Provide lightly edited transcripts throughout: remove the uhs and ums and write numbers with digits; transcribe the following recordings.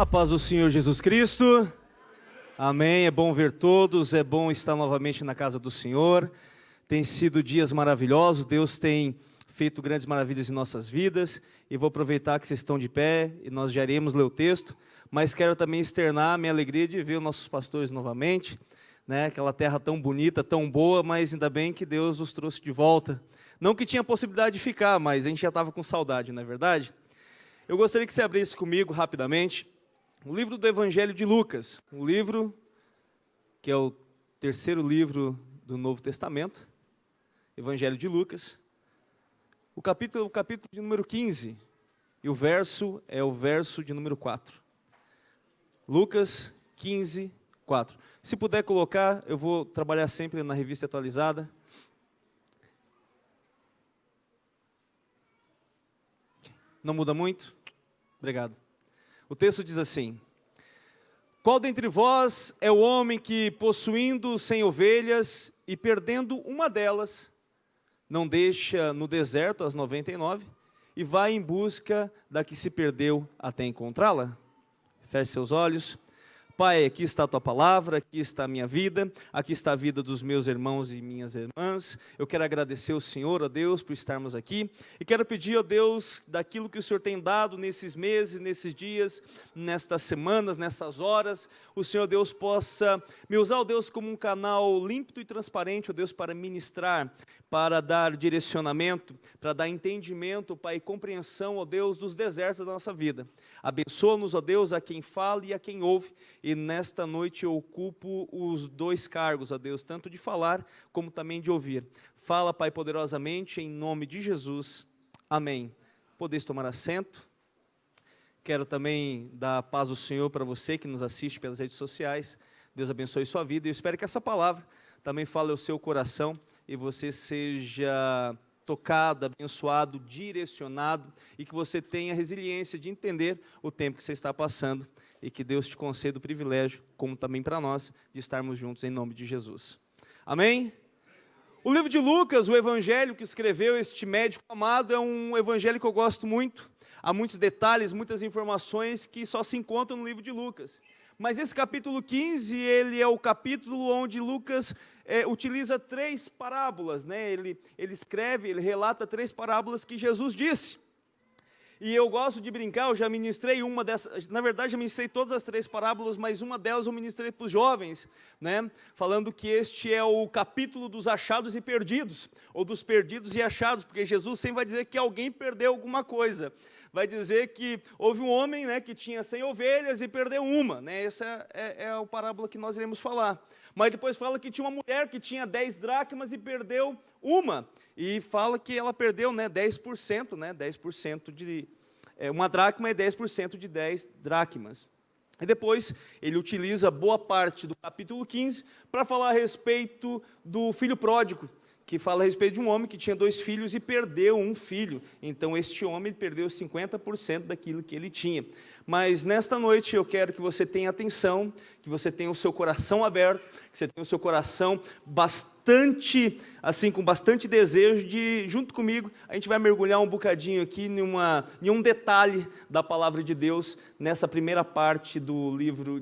A paz do Senhor Jesus Cristo. Amém. É bom ver todos, é bom estar novamente na casa do Senhor. Tem sido dias maravilhosos, Deus tem feito grandes maravilhas em nossas vidas. E vou aproveitar que vocês estão de pé e nós já iremos ler o texto. Mas quero também externar a minha alegria de ver os nossos pastores novamente. Aquela terra tão bonita, tão boa, mas ainda bem que Deus os trouxe de volta. Não que tinha possibilidade de ficar, mas a gente já estava com saudade, não é verdade? Eu gostaria que você abrisse comigo rapidamente o livro do Evangelho de Lucas, um livro que é o terceiro livro do Novo Testamento, Evangelho de Lucas, o capítulo de número 15, e o verso é o verso de número 4. Lucas 15, 4. Se puder colocar, eu vou trabalhar sempre na revista atualizada. Não muda muito? Obrigado. O texto diz assim: qual dentre vós é o homem que, possuindo 100 ovelhas e perdendo uma delas, não deixa no deserto as 99 e vai em busca da que se perdeu até encontrá-la? Feche seus olhos. Pai, aqui está a Tua palavra, aqui está a minha vida, aqui está a vida dos meus irmãos e minhas irmãs. Eu quero agradecer ao Senhor, ó Deus, por estarmos aqui. E quero pedir, ó Deus, daquilo que o Senhor tem dado nesses meses, nesses dias, nestas semanas, nessas horas, o Senhor, Deus, possa me usar, ó Deus, como um canal límpido e transparente, ó Deus, para ministrar, para dar direcionamento, para dar entendimento, Pai, e compreensão, ó Deus, dos desertos da nossa vida. Abençoa-nos, ó Deus, a quem fala e a quem ouve. E nesta noite eu ocupo os dois cargos, ó Deus, tanto de falar como também de ouvir. Fala, Pai, poderosamente, em nome de Jesus. Amém. Podeis tomar assento. Quero também dar a paz do Senhor para você que nos assiste pelas redes sociais. Deus abençoe sua vida. E eu espero que essa palavra também fale ao seu coração e você seja tocado, abençoado, direcionado e que você tenha resiliência de entender o tempo que você está passando e que Deus te conceda o privilégio, como também para nós, de estarmos juntos em nome de Jesus. Amém? O livro de Lucas, o evangelho que escreveu este médico amado, é um evangelho que eu gosto muito. Há muitos detalhes, muitas informações que só se encontram no livro de Lucas. Mas esse capítulo 15, ele é o capítulo onde Lucas utiliza 3 parábolas, Ele escreve, ele relata 3 parábolas que Jesus disse. E eu gosto de brincar, eu já ministrei uma dessas, na verdade já ministrei todas as 3 parábolas, mas uma delas eu ministrei para os jovens, falando que este é o capítulo dos achados e perdidos, ou dos perdidos e achados, porque Jesus sempre vai dizer que alguém perdeu alguma coisa. Vai dizer que houve um homem que tinha 100 ovelhas e perdeu uma. Essa é a parábola que nós iremos falar. Mas depois fala que tinha uma mulher que tinha 10 dracmas e perdeu uma. E fala que ela perdeu 10%, 10% de... uma dracma é 10% de 10 dracmas. E depois ele utiliza boa parte do capítulo 15 para falar a respeito do filho pródigo, que fala a respeito de um homem que tinha 2 filhos e perdeu um filho. Então, este homem perdeu 50% daquilo que ele tinha. Mas, nesta noite, eu quero que você tenha atenção, que você tenha o seu coração aberto, que você tenha o seu coração bastante, assim, com bastante desejo de, junto comigo, a gente vai mergulhar um bocadinho aqui em um detalhe da palavra de Deus, nessa primeira parte do livro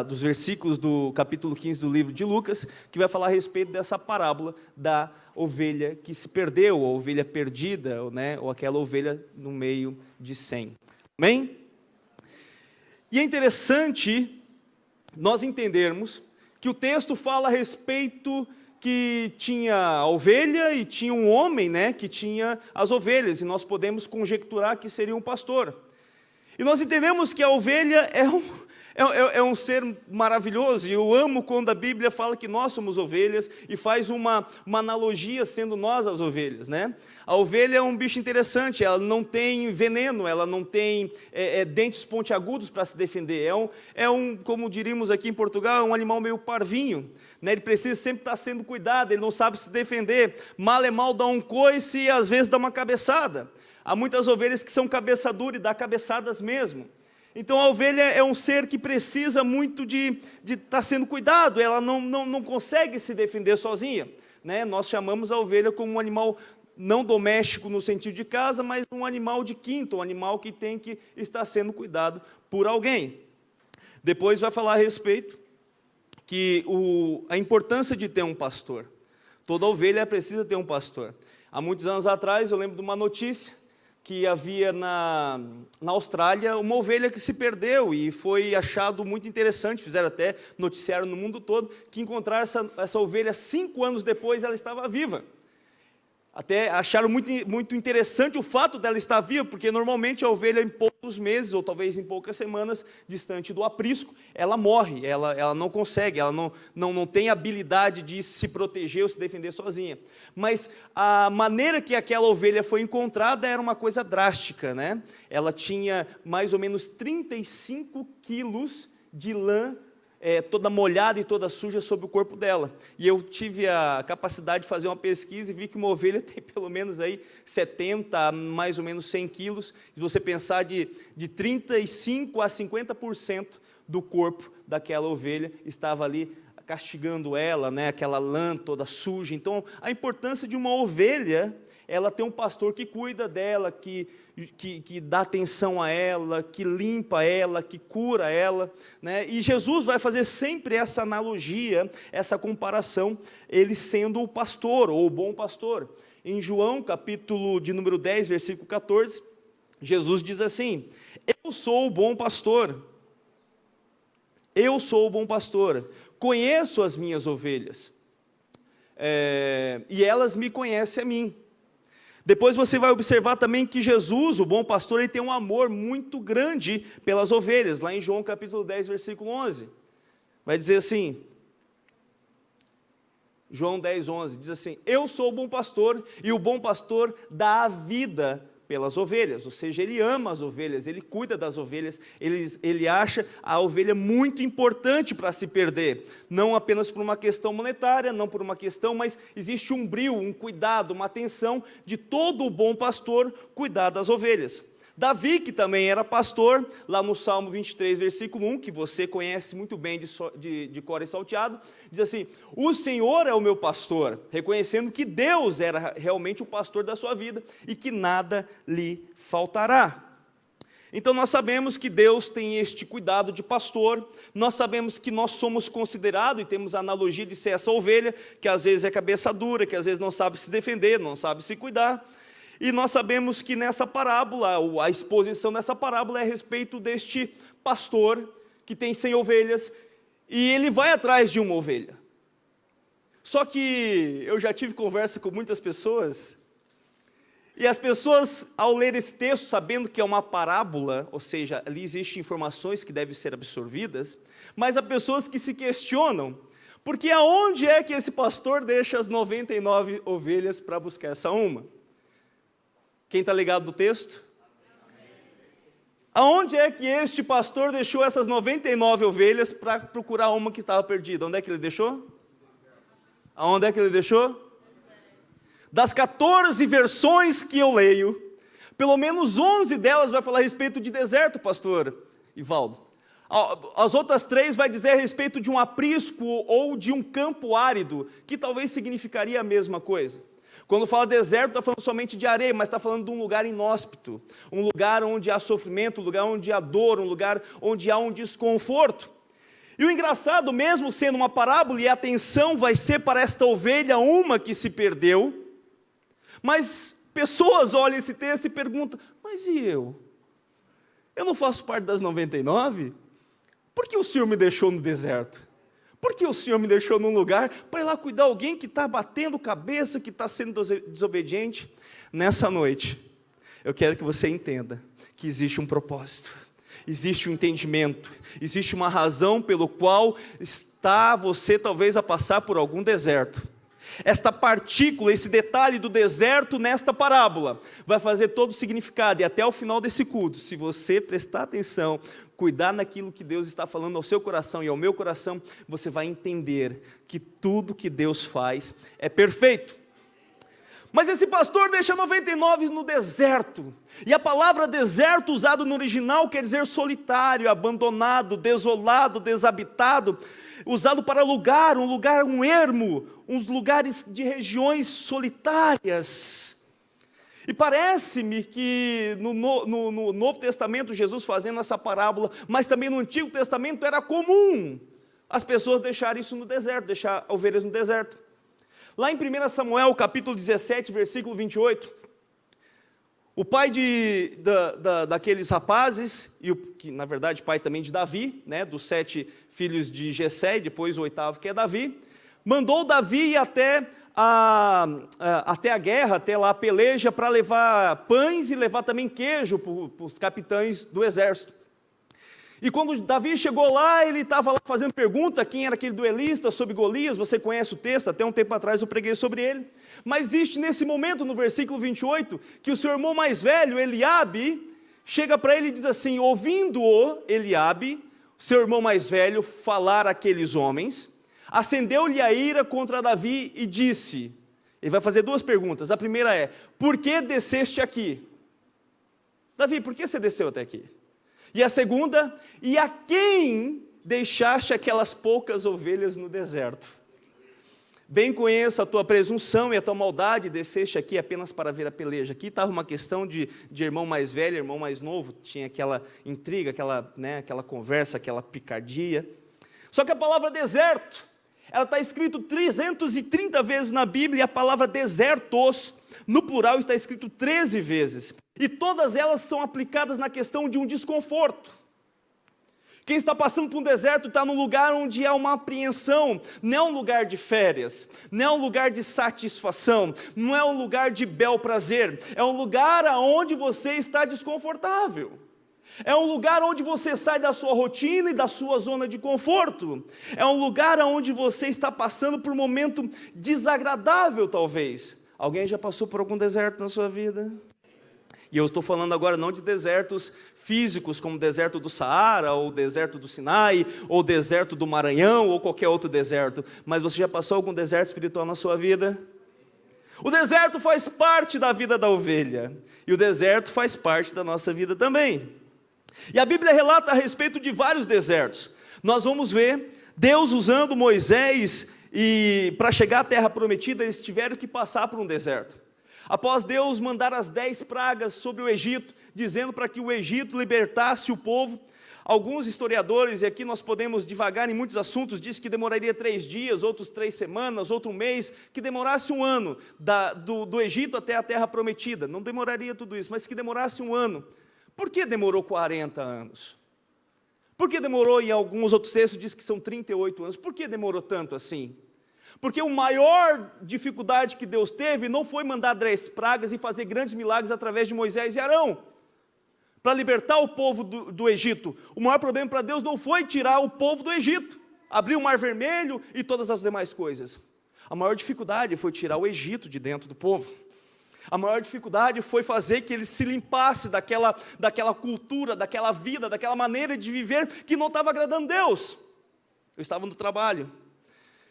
dos versículos do capítulo 15 do livro de Lucas, que vai falar a respeito dessa parábola da ovelha que se perdeu, a ovelha perdida, ou aquela ovelha no meio de 100. Amém? E é interessante nós entendermos que o texto fala a respeito que tinha a ovelha e tinha um homem, que tinha as ovelhas, e nós podemos conjecturar que seria um pastor. E nós entendemos que a ovelha é um ser maravilhoso, e eu amo quando a Bíblia fala que nós somos ovelhas, e faz uma analogia sendo nós as ovelhas, A ovelha é um bicho interessante, ela não tem veneno, ela não tem dentes pontiagudos para se defender, como diríamos aqui em Portugal, é um animal meio parvinho, Ele precisa sempre estar sendo cuidado, ele não sabe se defender, mal é mal dá um coice e às vezes dá uma cabeçada. Há muitas ovelhas que são cabeça dura e dá cabeçadas mesmo. Então a ovelha é um ser que precisa muito de estar sendo cuidado, ela não consegue se defender sozinha. Nós chamamos a ovelha como um animal não doméstico no sentido de casa, mas um animal de quinta, um animal que tem que estar sendo cuidado por alguém. Depois vai falar a respeito que a importância de ter um pastor. Toda ovelha precisa ter um pastor. Há muitos anos atrás, eu lembro de uma notícia que havia na Austrália uma ovelha que se perdeu e foi achado muito interessante, fizeram até noticiário no mundo todo, que encontraram essa ovelha 5 anos depois, ela estava viva. Até acharam muito interessante o fato dela estar viva, porque normalmente a ovelha em poucos meses, ou talvez em poucas semanas, distante do aprisco, ela morre, ela não consegue, ela não tem habilidade de se proteger ou se defender sozinha. Mas a maneira que aquela ovelha foi encontrada era uma coisa drástica, né? Ela tinha mais ou menos 35 quilos de lã, toda molhada e toda suja sobre o corpo dela. E eu tive a capacidade de fazer uma pesquisa e vi que uma ovelha tem pelo menos aí 70, mais ou menos 100 quilos. Se você pensar de 35% a 50% do corpo daquela ovelha estava ali castigando ela, né, aquela lã toda suja. Então, a importância de uma ovelha, ela tem um pastor que cuida dela, que dá atenção a ela, que limpa ela, que cura ela, né? E Jesus vai fazer sempre essa analogia, essa comparação, ele sendo o pastor, ou o bom pastor. Em João, capítulo de número 10, versículo 14, Jesus diz assim: eu sou o bom pastor, eu sou o bom pastor, conheço as minhas ovelhas, e elas me conhecem a mim. Depois você vai observar também que Jesus, o bom pastor, ele tem um amor muito grande pelas ovelhas. Lá em João capítulo 10, versículo 11, vai dizer assim, João 10, 11, diz assim: eu sou o bom pastor, e o bom pastor dá a vida pelas ovelhas. Ou seja, ele ama as ovelhas, ele cuida das ovelhas, ele acha a ovelha muito importante para se perder, não apenas por uma questão monetária, não por uma questão, mas existe um brio, um cuidado, uma atenção de todo o bom pastor cuidar das ovelhas. Davi, que também era pastor, lá no Salmo 23, versículo 1, que você conhece muito bem de cor e salteado, diz assim: o Senhor é o meu pastor, reconhecendo que Deus era realmente o pastor da sua vida e que nada lhe faltará. Então nós sabemos que Deus tem este cuidado de pastor, nós sabemos que nós somos considerados, e temos a analogia de ser essa ovelha, que às vezes é cabeça dura, que às vezes não sabe se defender, não sabe se cuidar. E nós sabemos que nessa parábola, a exposição dessa parábola é a respeito deste pastor que tem 100 ovelhas, e ele vai atrás de uma ovelha. Só que eu já tive conversa com muitas pessoas, e as pessoas, ao ler esse texto, sabendo que é uma parábola, ou seja, ali existem informações que devem ser absorvidas, mas há pessoas que se questionam, porque aonde é que esse pastor deixa as 99 ovelhas para buscar essa uma? Quem está ligado do texto? Aonde é que este pastor deixou essas 99 ovelhas para procurar uma que estava perdida? Onde é que ele deixou? Aonde é que ele deixou? Das 14 versões que eu leio, pelo menos 11 delas vai falar a respeito de deserto, pastor Ivaldo. As outras 3 vai dizer a respeito de um aprisco ou de um campo árido, que talvez significaria a mesma coisa. Quando fala deserto, está falando somente de areia, mas está falando de um lugar inóspito, um lugar onde há sofrimento, um lugar onde há dor, um lugar onde há um desconforto. E o engraçado, mesmo sendo uma parábola, e a atenção vai ser para esta ovelha, uma que se perdeu, mas pessoas olham esse texto e perguntam: mas e eu? Eu não faço parte das 99? Por que o Senhor me deixou no deserto? Por que o Senhor me deixou num lugar para ir lá cuidar de alguém que está batendo cabeça, que está sendo desobediente? Nessa noite, eu quero que você entenda que existe um propósito, existe um entendimento, existe uma razão pelo qual está você talvez a passar por algum deserto. Esta partícula, esse detalhe do deserto nesta parábola, vai fazer todo o significado, e até o final desse culto, se você prestar atenção, cuidar naquilo que Deus está falando ao seu coração e ao meu coração, você vai entender que tudo que Deus faz é perfeito. Mas esse pastor deixa 99 no deserto, e a palavra deserto usada no original quer dizer solitário, abandonado, desolado, desabitado, usado para um ermo, uns lugares de regiões solitárias. E parece-me que no Novo Testamento, Jesus fazendo essa parábola, mas também no Antigo Testamento era comum as pessoas deixarem isso no deserto, deixar ovelhas no deserto. Lá em 1 Samuel, capítulo 17, versículo 28, o pai daqueles rapazes, que na verdade pai também de Davi, né, dos 7 filhos de Jessé, e depois o 8º que é Davi, mandou Davi ir até a guerra, até lá a peleja, para levar pães e levar também queijo para os capitães do exército. E quando Davi chegou lá, ele estava lá fazendo pergunta, quem era aquele duelista sobre Golias, você conhece o texto, até um tempo atrás eu preguei sobre ele. Mas existe nesse momento, no versículo 28, que o seu irmão mais velho, Eliabe, chega para ele e diz assim, ouvindo-o, Eliabe, seu irmão mais velho, falar àqueles homens, acendeu-lhe a ira contra Davi e disse, ele vai fazer 2 perguntas, a primeira é, por que desceste aqui? Davi, por que você desceu até aqui? E a segunda, e a quem deixaste aquelas poucas ovelhas no deserto? Bem conheço a tua presunção e a tua maldade, desceste aqui apenas para ver a peleja. Aqui estava uma questão de irmão mais velho, irmão mais novo, tinha aquela intriga, aquela conversa, aquela picardia. Só que a palavra deserto, ela está escrito 330 vezes na Bíblia, e a palavra desertos, no plural, está escrito 13 vezes. E todas elas são aplicadas na questão de um desconforto. Quem está passando por um deserto está num lugar onde há uma apreensão, não é um lugar de férias, não é um lugar de satisfação, não é um lugar de bel prazer, é um lugar onde você está desconfortável. É um lugar onde você sai da sua rotina e da sua zona de conforto. É um lugar onde você está passando por um momento desagradável, talvez. Alguém já passou por algum deserto na sua vida? E eu estou falando agora não de desertos físicos, como o deserto do Saara, ou o deserto do Sinai, ou o deserto do Maranhão, ou qualquer outro deserto. Mas você já passou algum deserto espiritual na sua vida? O deserto faz parte da vida da ovelha. E o deserto faz parte da nossa vida também. E a Bíblia relata a respeito de vários desertos. Nós vamos ver Deus usando Moisés, e para chegar à terra prometida, eles tiveram que passar por um deserto. Após Deus mandar as 10 pragas sobre o Egito, dizendo para que o Egito libertasse o povo, alguns historiadores, e aqui nós podemos divagar em muitos assuntos, dizem que demoraria 3 dias, outros 3 semanas, outro 1 mês, que demorasse 1 ano do Egito até a terra prometida. Não demoraria tudo isso, mas que demorasse 1 ano. Por que demorou 40 anos? Por que demorou, em alguns outros textos diz que são 38 anos, por que demorou tanto assim? Porque a maior dificuldade que Deus teve não foi mandar 10 pragas e fazer grandes milagres através de Moisés e Arão, para libertar o povo do Egito. O maior problema para Deus não foi tirar o povo do Egito, abrir o Mar Vermelho e todas as demais coisas. A maior dificuldade foi tirar o Egito de dentro do povo. A maior dificuldade foi fazer que ele se limpasse daquela cultura, daquela vida, daquela maneira de viver que não estava agradando Deus. Eu estava no trabalho,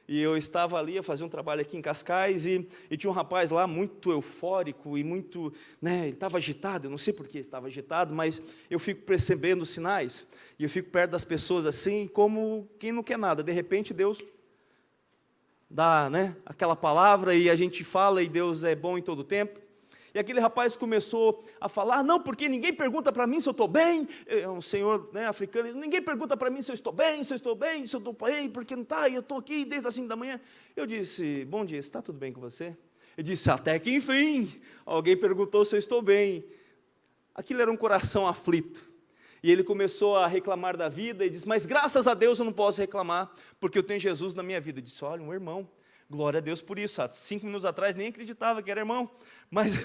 e eu estava ali, eu fazia um trabalho aqui em Cascais, e tinha um rapaz lá muito eufórico e muito, ele estava agitado, eu não sei por que estava agitado, mas eu fico percebendo os sinais, e eu fico perto das pessoas assim, como quem não quer nada. De repente Deus dá aquela palavra, e a gente fala, e Deus é bom em todo tempo. E aquele rapaz começou a falar, não, porque ninguém pergunta para mim se eu estou bem, é um senhor africano, ninguém pergunta para mim se eu estou bem, se eu estou bem, porque não está, eu estou aqui desde as 5 da manhã. Eu disse, bom dia, está tudo bem com você? Ele disse, até que enfim, alguém perguntou se eu estou bem. Aquilo era um coração aflito. E ele começou a reclamar da vida, e disse, mas graças a Deus eu não posso reclamar, porque eu tenho Jesus na minha vida. Eu disse, olha, um irmão. Glória a Deus por isso. Há 5 minutos atrás nem acreditava que era irmão, mas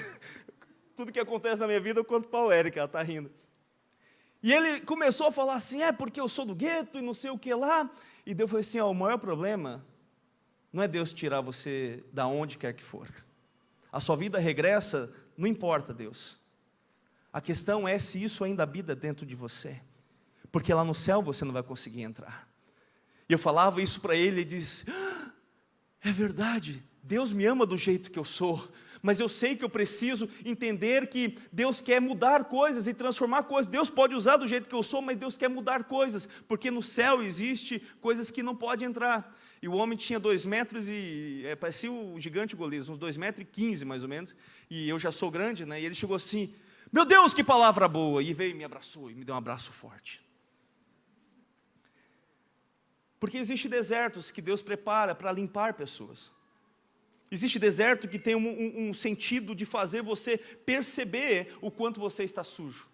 tudo que acontece na minha vida eu conto para o Érica, ela está rindo. E ele começou a falar assim, porque eu sou do gueto e não sei o que lá. E Deus falou assim, o maior problema não é Deus tirar você da onde quer que for. A sua vida regressa, não importa Deus. A questão é se isso ainda habita dentro de você, porque lá no céu você não vai conseguir entrar. E eu falava isso para ele, ele disse, é verdade, Deus me ama do jeito que eu sou, mas eu sei que eu preciso entender que Deus quer mudar coisas e transformar coisas. Deus pode usar do jeito que eu sou, mas Deus quer mudar coisas, porque no céu existe coisas que não podem entrar. E o homem tinha 2 metros e parecia o gigante Golias, uns 2,15 metros mais ou menos. E eu já sou grande, né? E ele chegou assim, meu Deus, que palavra boa! E veio e me abraçou, e me deu um abraço forte. Porque existem desertos que Deus prepara para limpar pessoas. Existe deserto que tem um sentido de fazer você perceber o quanto você está sujo.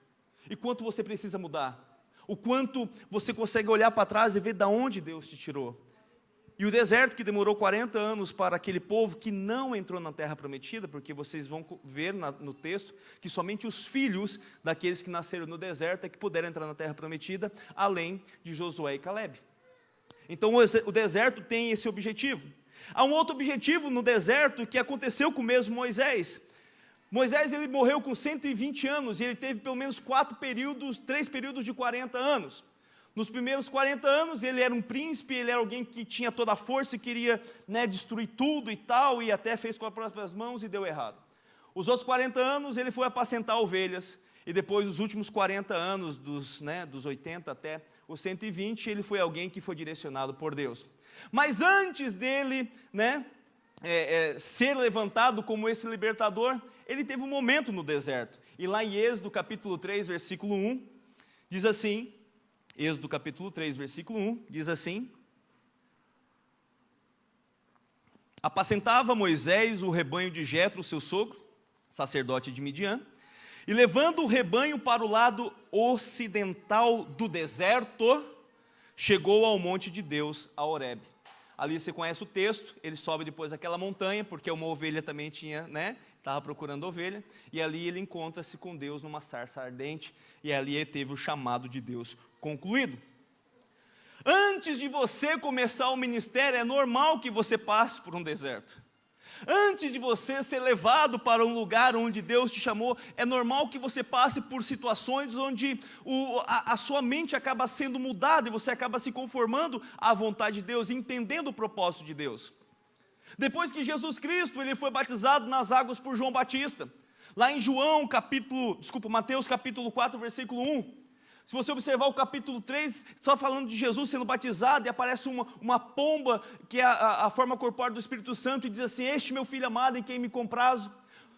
E quanto você precisa mudar. O quanto você consegue olhar para trás e ver de onde Deus te tirou. E o deserto que demorou 40 anos para aquele povo que não entrou na terra prometida, porque vocês vão ver no texto que somente os filhos daqueles que nasceram no deserto é que puderam entrar na terra prometida, além de Josué e Calebe. Então o deserto tem esse objetivo. Há um outro objetivo no deserto que aconteceu com o mesmo Moisés. Moisés ele morreu com 120 anos e ele teve pelo menos 3 períodos de 40 anos. Nos primeiros 40 anos ele era um príncipe, ele era alguém que tinha toda a força e queria, né, destruir tudo e tal, e até fez com as próprias mãos e deu errado. Os outros 40 anos ele foi apacentar ovelhas, e depois os últimos 40 anos, dos 80 até os 120, ele foi alguém que foi direcionado por Deus. Mas antes dele, ser levantado como esse libertador, ele teve um momento no deserto. E lá em Êxodo capítulo 3, versículo 1, diz assim, Êxodo capítulo 3, versículo 1, diz assim: apacentava Moisés o rebanho de Jetro, seu sogro, sacerdote de Midian, e levando o rebanho para o lado ocidental do deserto, chegou ao monte de Deus, a Horebe. Ali você conhece o texto, ele sobe depois daquela montanha, porque uma ovelha também tinha, estava procurando ovelha, e ali ele encontra-se com Deus numa sarça ardente, e ali ele teve o chamado de Deus concluído. Antes de você começar o ministério, é normal que você passe por um deserto. Antes de você ser levado para um lugar onde Deus te chamou, é normal que você passe por situações onde a sua mente acaba sendo mudada, e você acaba se conformando à vontade de Deus, entendendo o propósito de Deus. Depois que Jesus Cristo ele foi batizado nas águas por João Batista, lá em Mateus capítulo 4, versículo 1, se você observar o capítulo 3, só falando de Jesus sendo batizado, e aparece uma pomba, que é a forma corpórea do Espírito Santo, e diz assim: este meu filho amado em quem me comprazo.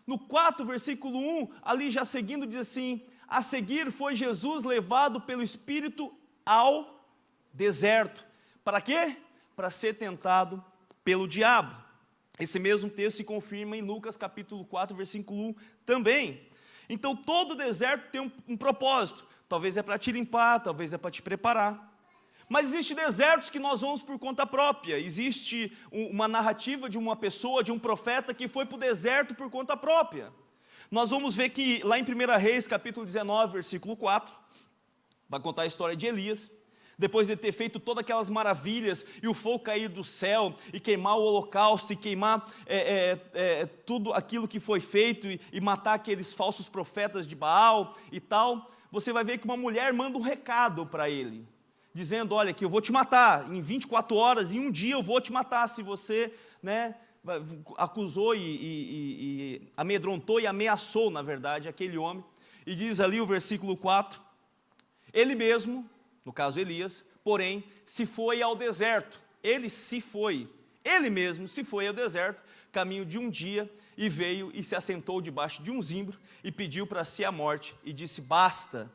No 4, versículo 1, ali já seguindo, diz assim: a seguir foi Jesus levado pelo Espírito ao deserto. Para quê? Para ser tentado pelo diabo. Esse mesmo texto se confirma em Lucas capítulo 4, versículo 1 também. Então todo deserto tem um propósito. Talvez é para te limpar, talvez é para te preparar. Mas existem desertos que nós vamos por conta própria. Existe uma narrativa de uma pessoa, de um profeta que foi para o deserto por conta própria. Nós vamos ver que lá em 1 Reis, capítulo 19, versículo 4, vai contar a história de Elias. Depois de ter feito todas aquelas maravilhas, e o fogo cair do céu, e queimar o holocausto, e queimar tudo aquilo que foi feito, e matar aqueles falsos profetas de Baal e tal, você vai ver que uma mulher manda um recado para ele, dizendo: olha, que eu vou te matar, em 24 horas, em um dia eu vou te matar, se você, acusou e amedrontou e ameaçou, na verdade, aquele homem. E diz ali o versículo 4, ele mesmo, no caso Elias, porém, se foi ao deserto. Ele mesmo se foi ao deserto, caminho de um dia, e veio e se assentou debaixo de um zimbro, e pediu para si a morte, e disse: basta,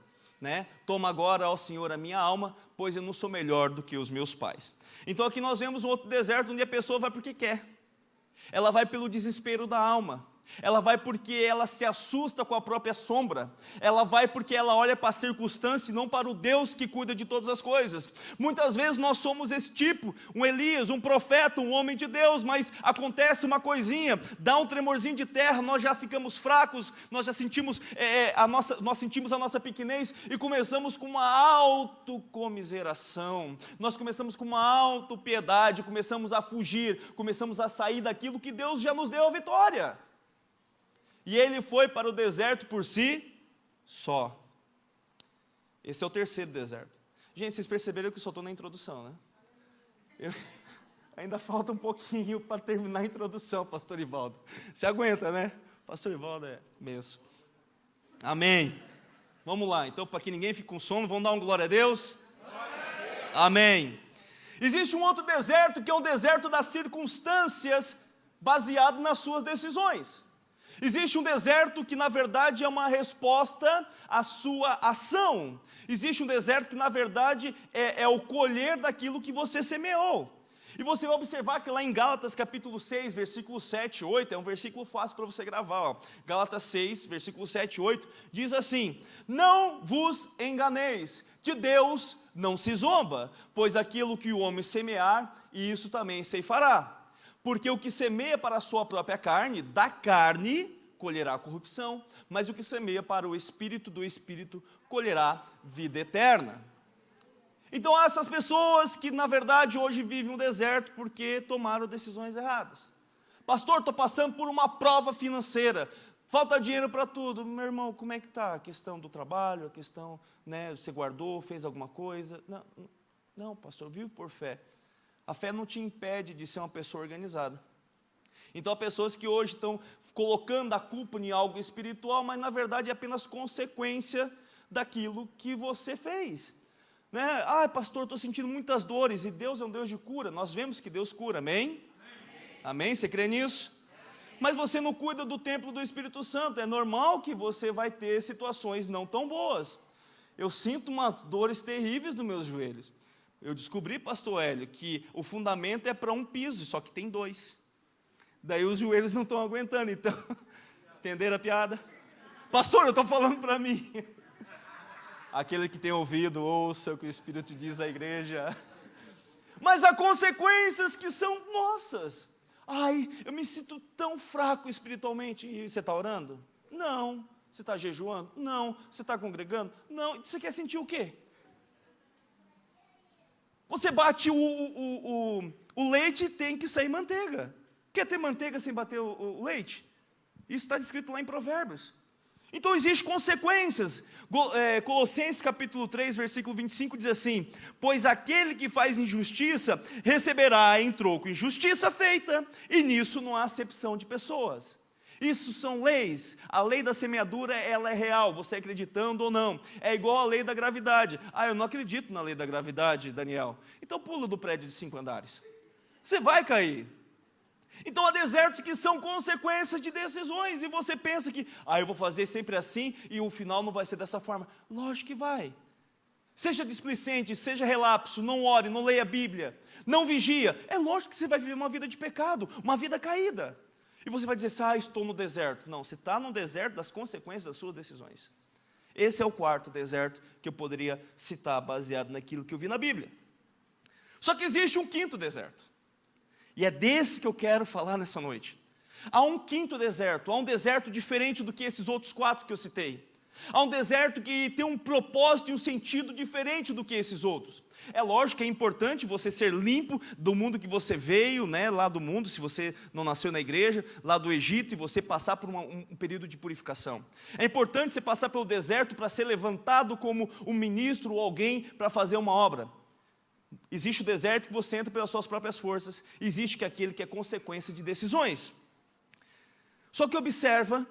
toma agora, ó Senhor, a minha alma, pois eu não sou melhor do que os meus pais. Então aqui nós vemos um outro deserto, onde a pessoa vai porque quer, ela vai pelo desespero da alma, ela vai porque ela se assusta com a própria sombra, ela vai porque ela olha para a circunstância e não para o Deus que cuida de todas as coisas. Muitas vezes nós somos esse tipo, um Elias, um profeta, um homem de Deus, mas acontece uma coisinha, dá um tremorzinho de terra, nós já ficamos fracos, nós já sentimos nós sentimos a nossa pequenez, e começamos com uma autocomiseração, nós começamos com uma autopiedade, começamos a fugir, começamos a sair daquilo que Deus já nos deu a vitória. E ele foi para o deserto por si só. Esse é o terceiro deserto. Gente, vocês perceberam que eu só estou na introdução, né? Ainda falta um pouquinho para terminar a introdução, pastor Ivaldo. Você aguenta, né? Pastor Ivaldo é benção. Amém. Vamos lá, então, para que ninguém fique com sono, vamos dar um glória a Deus? Glória a Deus. Amém. Existe um outro deserto, que é o deserto das circunstâncias, baseado nas suas decisões. Existe um deserto que, na verdade, é uma resposta à sua ação. Existe um deserto que, na verdade, é o colher daquilo que você semeou. E você vai observar que lá em Gálatas capítulo 6, versículo 7 e 8, é um versículo fácil para você gravar, ó. Gálatas 6, versículo 7 e 8, diz assim: não vos enganeis, de Deus não se zomba, pois aquilo que o homem semear, isso também ceifará. Porque o que semeia para a sua própria carne, da carne colherá corrupção, mas o que semeia para o Espírito, do Espírito colherá vida eterna. Então há essas pessoas que na verdade hoje vivem um deserto porque tomaram decisões erradas. Pastor, estou passando por uma prova financeira, falta dinheiro para tudo. Meu irmão, como é que está a questão do trabalho, a questão, você guardou, fez alguma coisa? Não, pastor, vive por fé. A fé não te impede de ser uma pessoa organizada. Então há pessoas que hoje estão colocando a culpa em algo espiritual, mas na verdade é apenas consequência daquilo que você fez. Pastor, estou sentindo muitas dores, e Deus é um Deus de cura. Nós vemos que Deus cura, amém? Amém? Você crê nisso? Mas você não cuida do templo do Espírito Santo. É normal que você vai ter situações não tão boas. Eu sinto umas dores terríveis nos meus joelhos. Eu descobri, pastor Hélio, que o fundamento é para um piso, só que tem 2. Daí os joelhos não estão aguentando, então, entenderam a piada? Pastor, eu estou falando para mim. Aquele que tem ouvido, ouça o que o Espírito diz à igreja. Mas há consequências que são nossas. Eu me sinto tão fraco espiritualmente. E você está orando? Não. Você está jejuando? Não. Você está congregando? Não. Você quer sentir o quê? Você bate o leite, tem que sair manteiga. Quer ter manteiga sem bater o leite? Isso está escrito lá em Provérbios. Então existem consequências. Colossenses capítulo 3, versículo 25 diz assim: pois aquele que faz injustiça receberá em troco injustiça feita, e nisso não há acepção de pessoas. Isso são leis. A lei da semeadura, ela é real, você acreditando ou não. É igual a lei da gravidade. Eu não acredito na lei da gravidade, Daniel. Então pula do prédio de 5 andares. Você vai cair. Então há desertos que são consequências de decisões, e você pensa que, eu vou fazer sempre assim, e o final não vai ser dessa forma. Lógico que vai. Seja displicente, seja relapso, não ore, não leia a Bíblia, não vigia. É lógico que você vai viver uma vida de pecado, uma vida caída. E você vai dizer, estou no deserto. Não, você está no deserto das consequências das suas decisões. Esse é o quarto deserto que eu poderia citar, baseado naquilo que eu vi na Bíblia. Só que existe um quinto deserto. E é desse que eu quero falar nessa noite. Há um quinto deserto, há um deserto diferente do que esses outros 4 que eu citei. Há um deserto que tem um propósito e um sentido diferente do que esses outros. É lógico que é importante você ser limpo do mundo que você veio, lá do mundo, se você não nasceu na igreja, lá do Egito, e você passar por um período de purificação. É importante você passar pelo deserto para ser levantado como um ministro ou alguém para fazer uma obra. Existe o deserto que você entra pelas suas próprias forças, existe aquele que é consequência de decisões. Só que observa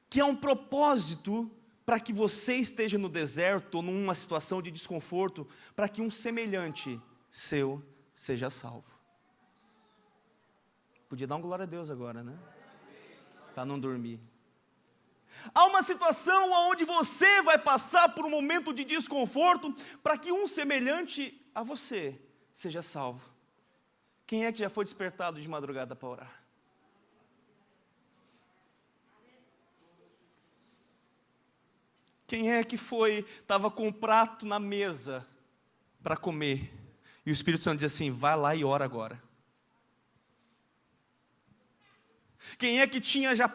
que há um propósito para que você esteja no deserto ou numa situação de desconforto, para que um semelhante seu seja salvo. Podia dar um glória a Deus agora, né? Para não dormir. Há uma situação onde você vai passar por um momento de desconforto para que um semelhante a você seja salvo. Quem é que já foi despertado de madrugada para orar? Quem é que estava com um prato na mesa para comer, e o Espírito Santo diz assim, vai lá e ora agora? Quem é que tinha já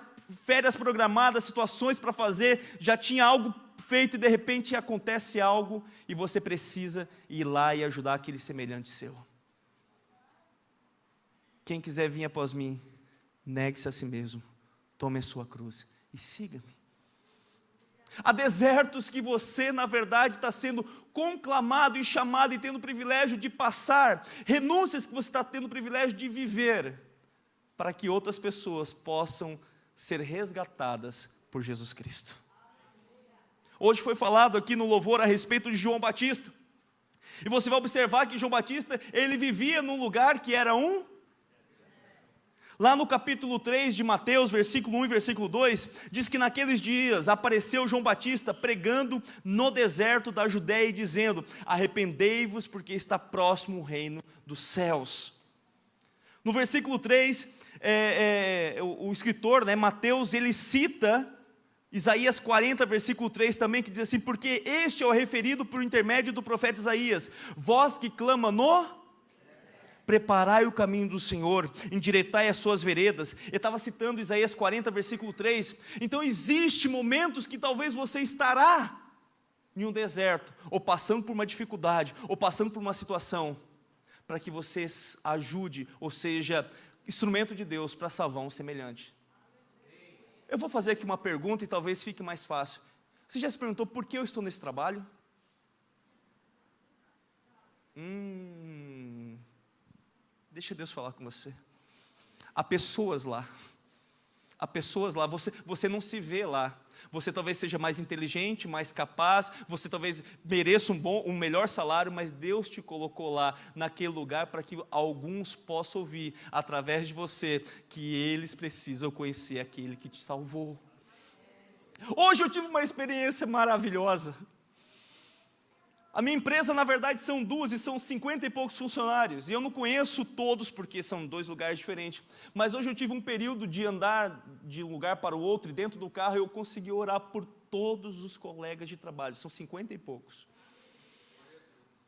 férias programadas, situações para fazer, já tinha algo feito e de repente acontece algo e você precisa ir lá e ajudar aquele semelhante seu? Quem quiser vir após mim, negue-se a si mesmo, tome a sua cruz e siga-me. Há desertos que você, na verdade, está sendo conclamado e chamado e tendo o privilégio de passar, renúncias que você está tendo o privilégio de viver, para que outras pessoas possam ser resgatadas por Jesus Cristo. Hoje foi falado aqui no louvor a respeito de João Batista. E você vai observar que João Batista, ele vivia num lugar que era Lá no capítulo 3 de Mateus, versículo 1 e versículo 2, diz que naqueles dias apareceu João Batista pregando no deserto da Judéia e dizendo: arrependei-vos porque está próximo o reino dos céus. No versículo 3, o escritor, Mateus, ele cita Isaías 40, versículo 3 também, que diz assim: porque este é o referido por intermédio do profeta Isaías, vós que clama preparai o caminho do Senhor, endireitai as suas veredas. Ele estava citando Isaías 40, versículo 3. Então existem momentos que talvez você estará em um deserto, ou passando por uma dificuldade, ou passando por uma situação, para que você ajude, ou seja, instrumento de Deus para salvar um semelhante. Eu vou fazer aqui uma pergunta e talvez fique mais fácil. Você já se perguntou por que eu estou nesse trabalho? Deixa Deus falar com você. Há pessoas lá, você não se vê lá. Você talvez seja mais inteligente, mais capaz, você talvez mereça um melhor salário, mas Deus te colocou lá, naquele lugar, para que alguns possam ouvir, através de você, que eles precisam conhecer aquele que te salvou. Hoje eu tive uma experiência maravilhosa. A minha empresa, na verdade, são duas e são 50 e poucos funcionários. E eu não conheço todos, porque são 2 lugares diferentes. Mas hoje eu tive um período de andar de um lugar para o outro, e dentro do carro eu consegui orar por todos os colegas de trabalho. São 50 e poucos.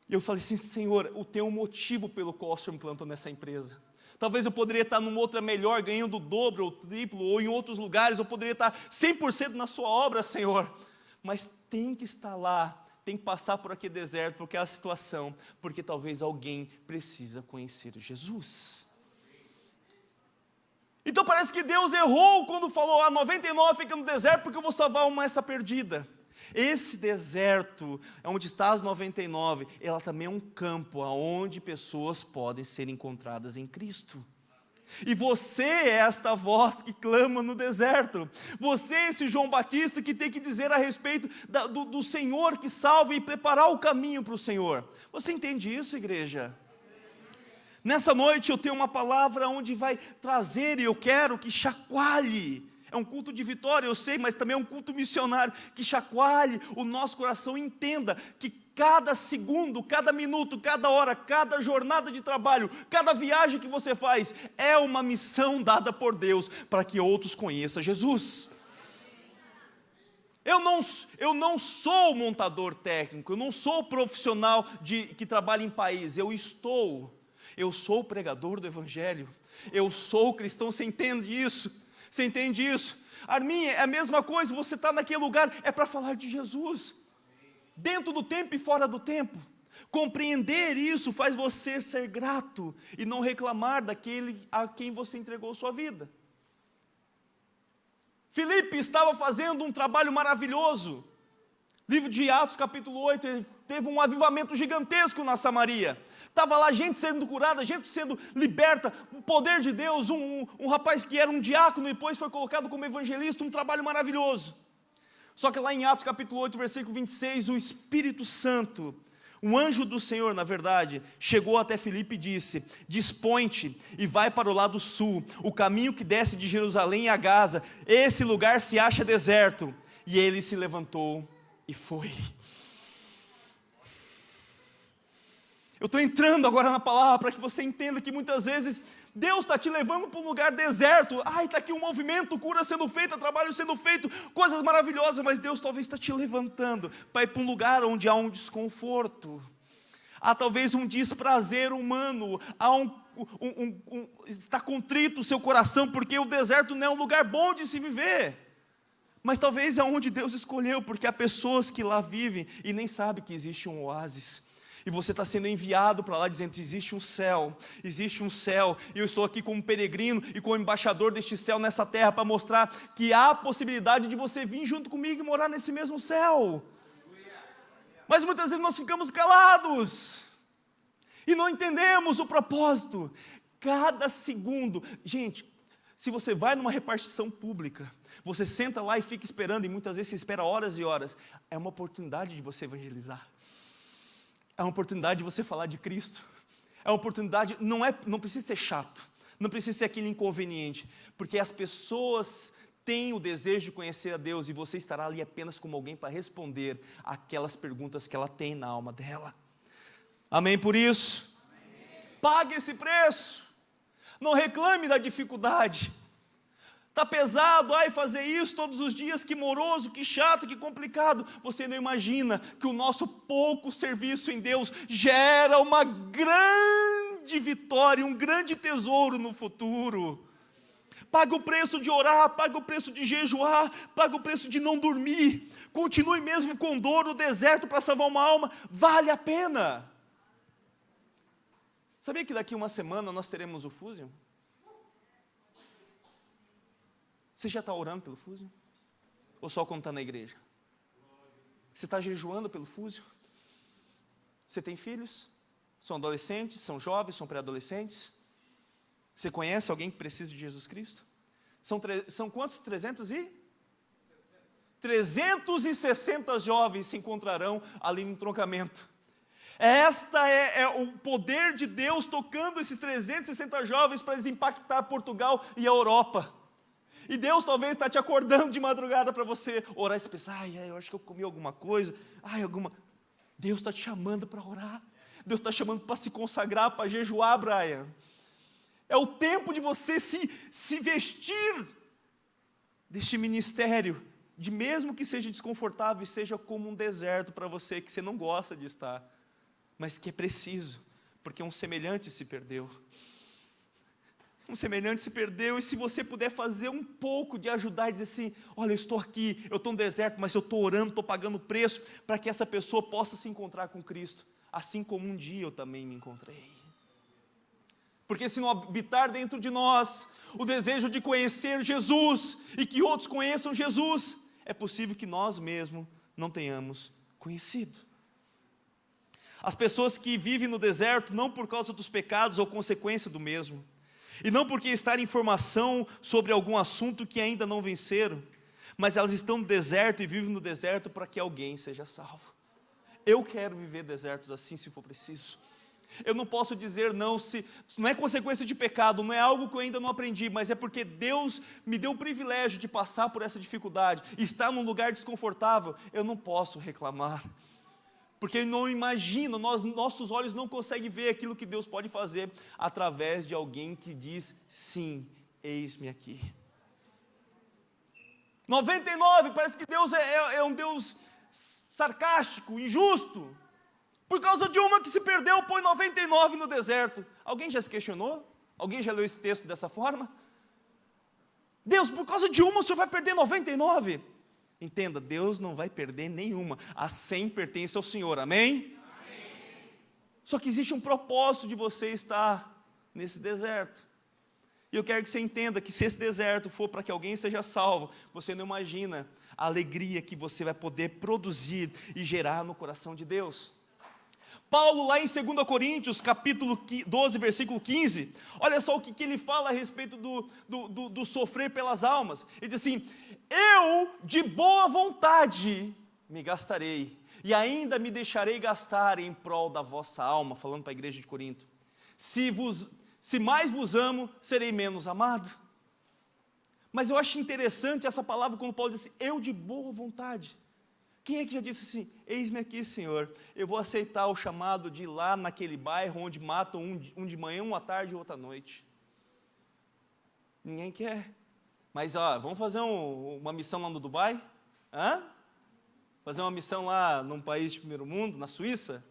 E eu falei assim: Senhor, eu tenho um motivo pelo qual o Senhor me plantou nessa empresa. Talvez eu poderia estar numa outra melhor, ganhando o dobro ou o triplo, ou em outros lugares. Eu poderia estar 100% na sua obra, Senhor. Mas tem que estar lá. Tem que passar por aquele deserto, por aquela situação, porque talvez alguém precisa conhecer Jesus. Então parece que Deus errou quando falou: 99 fica no deserto, porque eu vou salvar essa perdida. Esse deserto, onde está as 99, ela também é um campo onde pessoas podem ser encontradas em Cristo. E você é esta voz que clama no deserto. Você é esse João Batista que tem que dizer a respeito do Senhor que salva e preparar o caminho para o Senhor. Você entende isso, igreja? Nessa noite eu tenho uma palavra onde vai trazer, e eu quero que chacoalhe. É um culto de vitória, eu sei, mas também é um culto missionário. Que chacoalhe o nosso coração, entenda que cada segundo, cada minuto, cada hora, cada jornada de trabalho, cada viagem que você faz, é uma missão dada por Deus, para que outros conheçam Jesus. Eu não sou montador técnico, eu não sou profissional que trabalha em país, eu sou pregador do Evangelho, eu sou cristão. Você entende isso? Você entende isso? Arminha, é a mesma coisa, você está naquele lugar, é para falar de Jesus, dentro do tempo e fora do tempo. Compreender isso faz você ser grato e não reclamar daquele a quem você entregou sua vida. Filipe estava fazendo um trabalho maravilhoso. Livro de Atos, capítulo 8, ele teve um avivamento gigantesco na Samaria. Estava lá gente sendo curada, gente sendo liberta, o poder de Deus. Um rapaz que era um diácono, depois foi colocado como evangelista, um trabalho maravilhoso. Só que lá em Atos capítulo 8, versículo 26, o Espírito Santo, um anjo do Senhor, na verdade, chegou até Filipe e disse: dispõe-te e vai para o lado sul, o caminho que desce de Jerusalém a Gaza, esse lugar se acha deserto. E ele se levantou e foi. Eu estou entrando agora na palavra para que você entenda que muitas vezes Deus está te levando para um lugar deserto. Está aqui um movimento, cura sendo feita, trabalho sendo feito, coisas maravilhosas, mas Deus talvez está te levantando para ir para um lugar onde há um desconforto, há talvez um desprazer humano, há está contrito o seu coração, porque o deserto não é um lugar bom de se viver, mas talvez é onde Deus escolheu, porque há pessoas que lá vivem e nem sabem que existe um oásis. E você está sendo enviado para lá dizendo: existe um céu, e eu estou aqui como peregrino e como embaixador deste céu nessa terra, para mostrar que há a possibilidade de você vir junto comigo e morar nesse mesmo céu. Mas muitas vezes nós ficamos calados e não entendemos o propósito. Cada segundo, gente, se você vai numa repartição pública, você senta lá e fica esperando, e muitas vezes você espera horas e horas, é uma oportunidade de você evangelizar. É uma oportunidade de você falar de Cristo. É uma oportunidade, não precisa ser chato, não precisa ser aquele inconveniente, porque as pessoas têm o desejo de conhecer a Deus, e você estará ali apenas como alguém para responder aquelas perguntas que ela tem na alma dela. Amém por isso? Amém. Pague esse preço, não reclame da dificuldade. Está pesado, ai, fazer isso todos os dias, que moroso, que chato, que complicado. Você não imagina que o nosso pouco serviço em Deus gera uma grande vitória, um grande tesouro no futuro. Paga o preço de orar, paga o preço de jejuar, paga o preço de não dormir. Continue mesmo com dor no deserto para salvar uma alma, vale a pena. Sabia que daqui uma semana nós teremos o Fusion? Você já está orando pelo Fusion? Ou só quando está na igreja? Você está jejuando pelo Fusion? Você tem filhos? São adolescentes, são jovens, são pré-adolescentes? Você conhece alguém que precisa de Jesus Cristo? São quantos? 360 jovens se encontrarão ali no entroncamento. Esta é o poder de Deus tocando esses 360 jovens para eles impactar Portugal e a Europa. E Deus talvez está te acordando de madrugada para você orar e você pensar, eu acho que eu comi alguma coisa, Deus está te chamando para orar, Deus está chamando para se consagrar, para jejuar, Brian. É o tempo de você se vestir deste ministério, de mesmo que seja desconfortável e seja como um deserto para você, que você não gosta de estar, mas que é preciso, porque um semelhante se perdeu. Um semelhante se perdeu, e se você puder fazer um pouco de ajudar e dizer assim, olha, eu estou aqui, eu estou no deserto, mas eu estou orando, estou pagando preço, para que essa pessoa possa se encontrar com Cristo, assim como um dia eu também me encontrei. Porque se não habitar dentro de nós o desejo de conhecer Jesus, e que outros conheçam Jesus, é possível que nós mesmos não tenhamos conhecido. As pessoas que vivem no deserto, não por causa dos pecados ou consequência do mesmo, e não porque está em informação sobre algum assunto que ainda não venceram, mas elas estão no deserto e vivem no deserto para que alguém seja salvo. Eu quero viver desertos assim, se for preciso. Eu não posso dizer não, se não é consequência de pecado, não é algo que eu ainda não aprendi, mas é porque Deus me deu o privilégio de passar por essa dificuldade, estar num lugar desconfortável, eu não posso reclamar. Porque eu não imagino, nossos olhos não conseguem ver aquilo que Deus pode fazer através de alguém que diz, sim, eis-me aqui. 99, parece que Deus é um Deus sarcástico, injusto. Por causa de uma que se perdeu, põe 99 no deserto. Alguém já se questionou? Alguém já leu esse texto dessa forma? Deus, por causa de uma o Senhor vai perder 99? Entenda, Deus não vai perder nenhuma, a 100 pertence ao Senhor, amém? Amém? Só que existe um propósito de você estar nesse deserto, e eu quero que você entenda que se esse deserto for para que alguém seja salvo, você não imagina a alegria que você vai poder produzir e gerar no coração de Deus. Paulo lá em 2 Coríntios, capítulo 12, versículo 15, olha só o que ele fala a respeito do sofrer pelas almas. Ele diz assim, eu de boa vontade me gastarei, e ainda me deixarei gastar em prol da vossa alma, falando para a igreja de Corinto. Se mais vos amo, serei menos amado. Mas eu acho interessante essa palavra quando Paulo diz assim, eu de boa vontade. Quem é que já disse assim, eis-me aqui, Senhor, eu vou aceitar o chamado de ir lá naquele bairro onde matam um de manhã, um à tarde e outro à noite? Ninguém quer. Mas vamos fazer uma missão lá no Dubai? Fazer uma missão lá num país de primeiro mundo, na Suíça?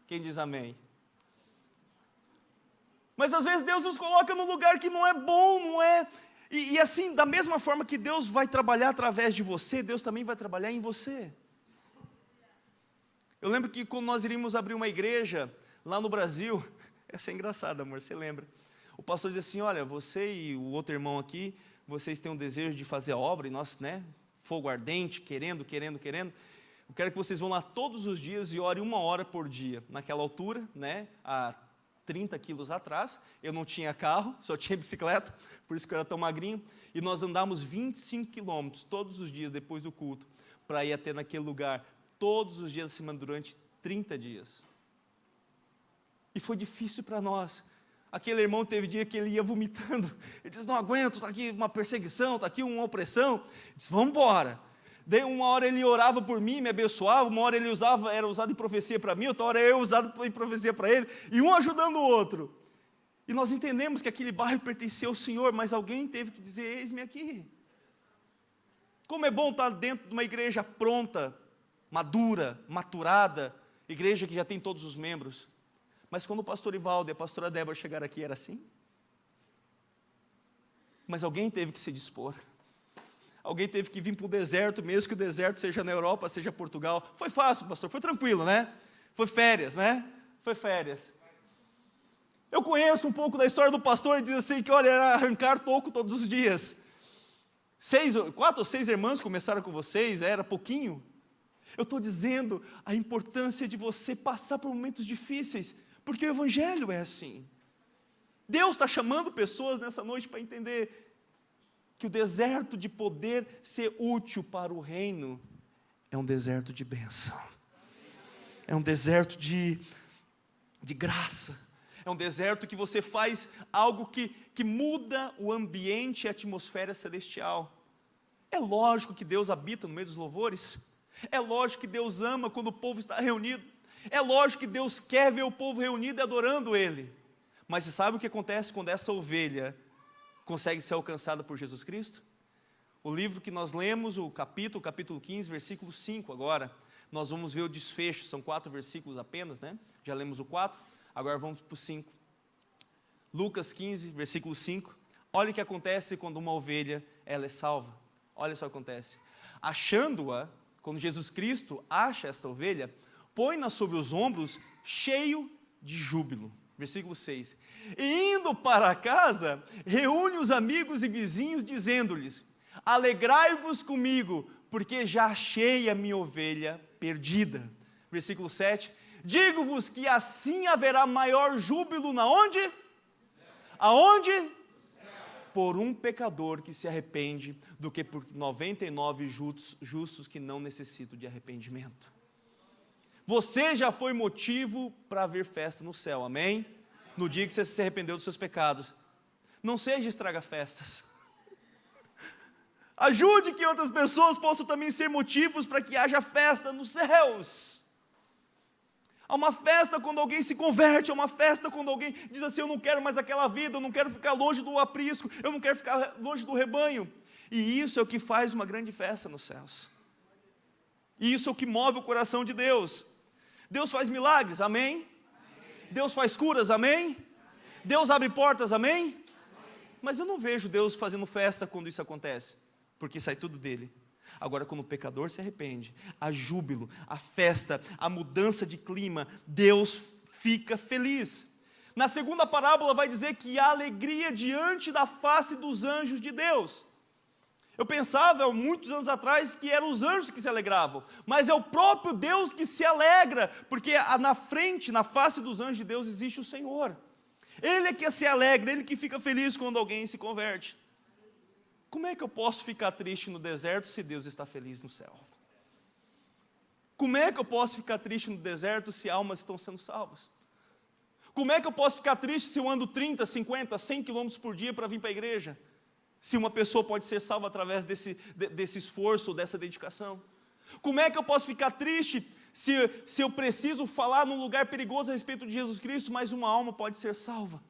Quem diz amém? Mas às vezes Deus nos coloca num lugar que não é bom, não é... E assim, da mesma forma que Deus vai trabalhar através de você, Deus também vai trabalhar em você. Eu lembro que quando nós iríamos abrir uma igreja lá no Brasil, essa é engraçada, amor, você lembra? O pastor dizia assim, olha, você e o outro irmão aqui, vocês têm um desejo de fazer a obra, e nós, fogo ardente, querendo, eu quero que vocês vão lá todos os dias e orem 1 hora por dia. Naquela altura, há 30 quilos atrás, eu não tinha carro, só tinha bicicleta, por isso que eu era tão magrinho, e nós andávamos 25 quilômetros todos os dias depois do culto, para ir até naquele lugar, todos os dias da semana, durante 30 dias. E foi difícil para nós. Aquele irmão teve dia que ele ia vomitando. Ele disse, não aguento, está aqui uma perseguição, está aqui uma opressão. Ele disse, vamos embora. Daí uma hora ele orava por mim, me abençoava, uma hora ele era usado em profecia para mim, outra hora eu usado em profecia para ele, e um ajudando o outro. E nós entendemos que aquele bairro pertencia ao Senhor, mas alguém teve que dizer, eis-me aqui. Como é bom estar dentro de uma igreja pronta, madura, maturada, igreja que já tem todos os membros. Mas quando o pastor Ivaldo e a pastora Débora chegaram aqui, era assim? Mas alguém teve que se dispor. Alguém teve que vir para o deserto, mesmo que o deserto seja na Europa, seja Portugal. Foi fácil, pastor, foi tranquilo, né? Foi férias, né? Foi férias. Eu conheço um pouco da história do pastor, ele diz assim, que olha, era arrancar toco todos os dias. 4 ou 6 irmãs começaram com vocês, era pouquinho. Eu estou dizendo a importância de você passar por momentos difíceis, porque o evangelho é assim. Deus está chamando pessoas nessa noite para entender que o deserto de poder ser útil para o reino é um deserto de bênção. É um deserto de graça. É um deserto que você faz algo que muda o ambiente e a atmosfera celestial. É lógico que Deus habita no meio dos louvores. É lógico que Deus ama quando o povo está reunido. É lógico que Deus quer ver o povo reunido e adorando Ele. Mas você sabe o que acontece quando essa ovelha consegue ser alcançada por Jesus Cristo? O livro que nós lemos, o capítulo 15, versículo 5 agora, nós vamos ver o desfecho, são 4 versículos apenas, né? Já lemos o 4, agora vamos para o 5. Lucas 15, versículo 5, olha o que acontece quando uma ovelha, ela é salva. Olha só o que acontece. Achando-a, quando Jesus Cristo acha esta ovelha, põe-na sobre os ombros, cheio de júbilo. Versículo 6. E indo para casa, reúne os amigos e vizinhos, dizendo-lhes, alegrai-vos comigo, porque já achei a minha ovelha perdida. Versículo 7. Digo-vos que assim haverá maior júbilo na onde? Aonde? Por um pecador que se arrepende, do que por 99 justos que não necessitam de arrependimento. Você já foi motivo para haver festa no céu, amém? No dia que você se arrependeu dos seus pecados. Não seja estraga-festas. Ajude que outras pessoas possam também ser motivos para que haja festa nos céus. Há uma festa quando alguém se converte, há uma festa quando alguém diz assim, eu não quero mais aquela vida, eu não quero ficar longe do aprisco, eu não quero ficar longe do rebanho. E isso é o que faz uma grande festa nos céus. E isso é o que move o coração de Deus. Deus faz milagres, amém? Amém. Deus faz curas, amém? Amém? Deus abre portas, amém? Amém? Mas eu não vejo Deus fazendo festa quando isso acontece, porque sai tudo dele. Agora, quando o pecador se arrepende, há júbilo, há festa, há mudança de clima, Deus fica feliz. Na segunda parábola vai dizer que há alegria diante da face dos anjos de Deus. Eu pensava, há muitos anos atrás, que eram os anjos que se alegravam, mas é o próprio Deus que se alegra, porque na frente, na face dos anjos de Deus, existe o Senhor. Ele é que se alegra, Ele que fica feliz quando alguém se converte. Como é que eu posso ficar triste no deserto se Deus está feliz no céu? Como é que eu posso ficar triste no deserto se almas estão sendo salvas? Como é que eu posso ficar triste se eu ando 30, 50, 100 quilômetros por dia para vir para a igreja? Se uma pessoa pode ser salva através desse esforço, dessa dedicação? Como é que eu posso ficar triste se eu preciso falar num lugar perigoso a respeito de Jesus Cristo, mas uma alma pode ser salva?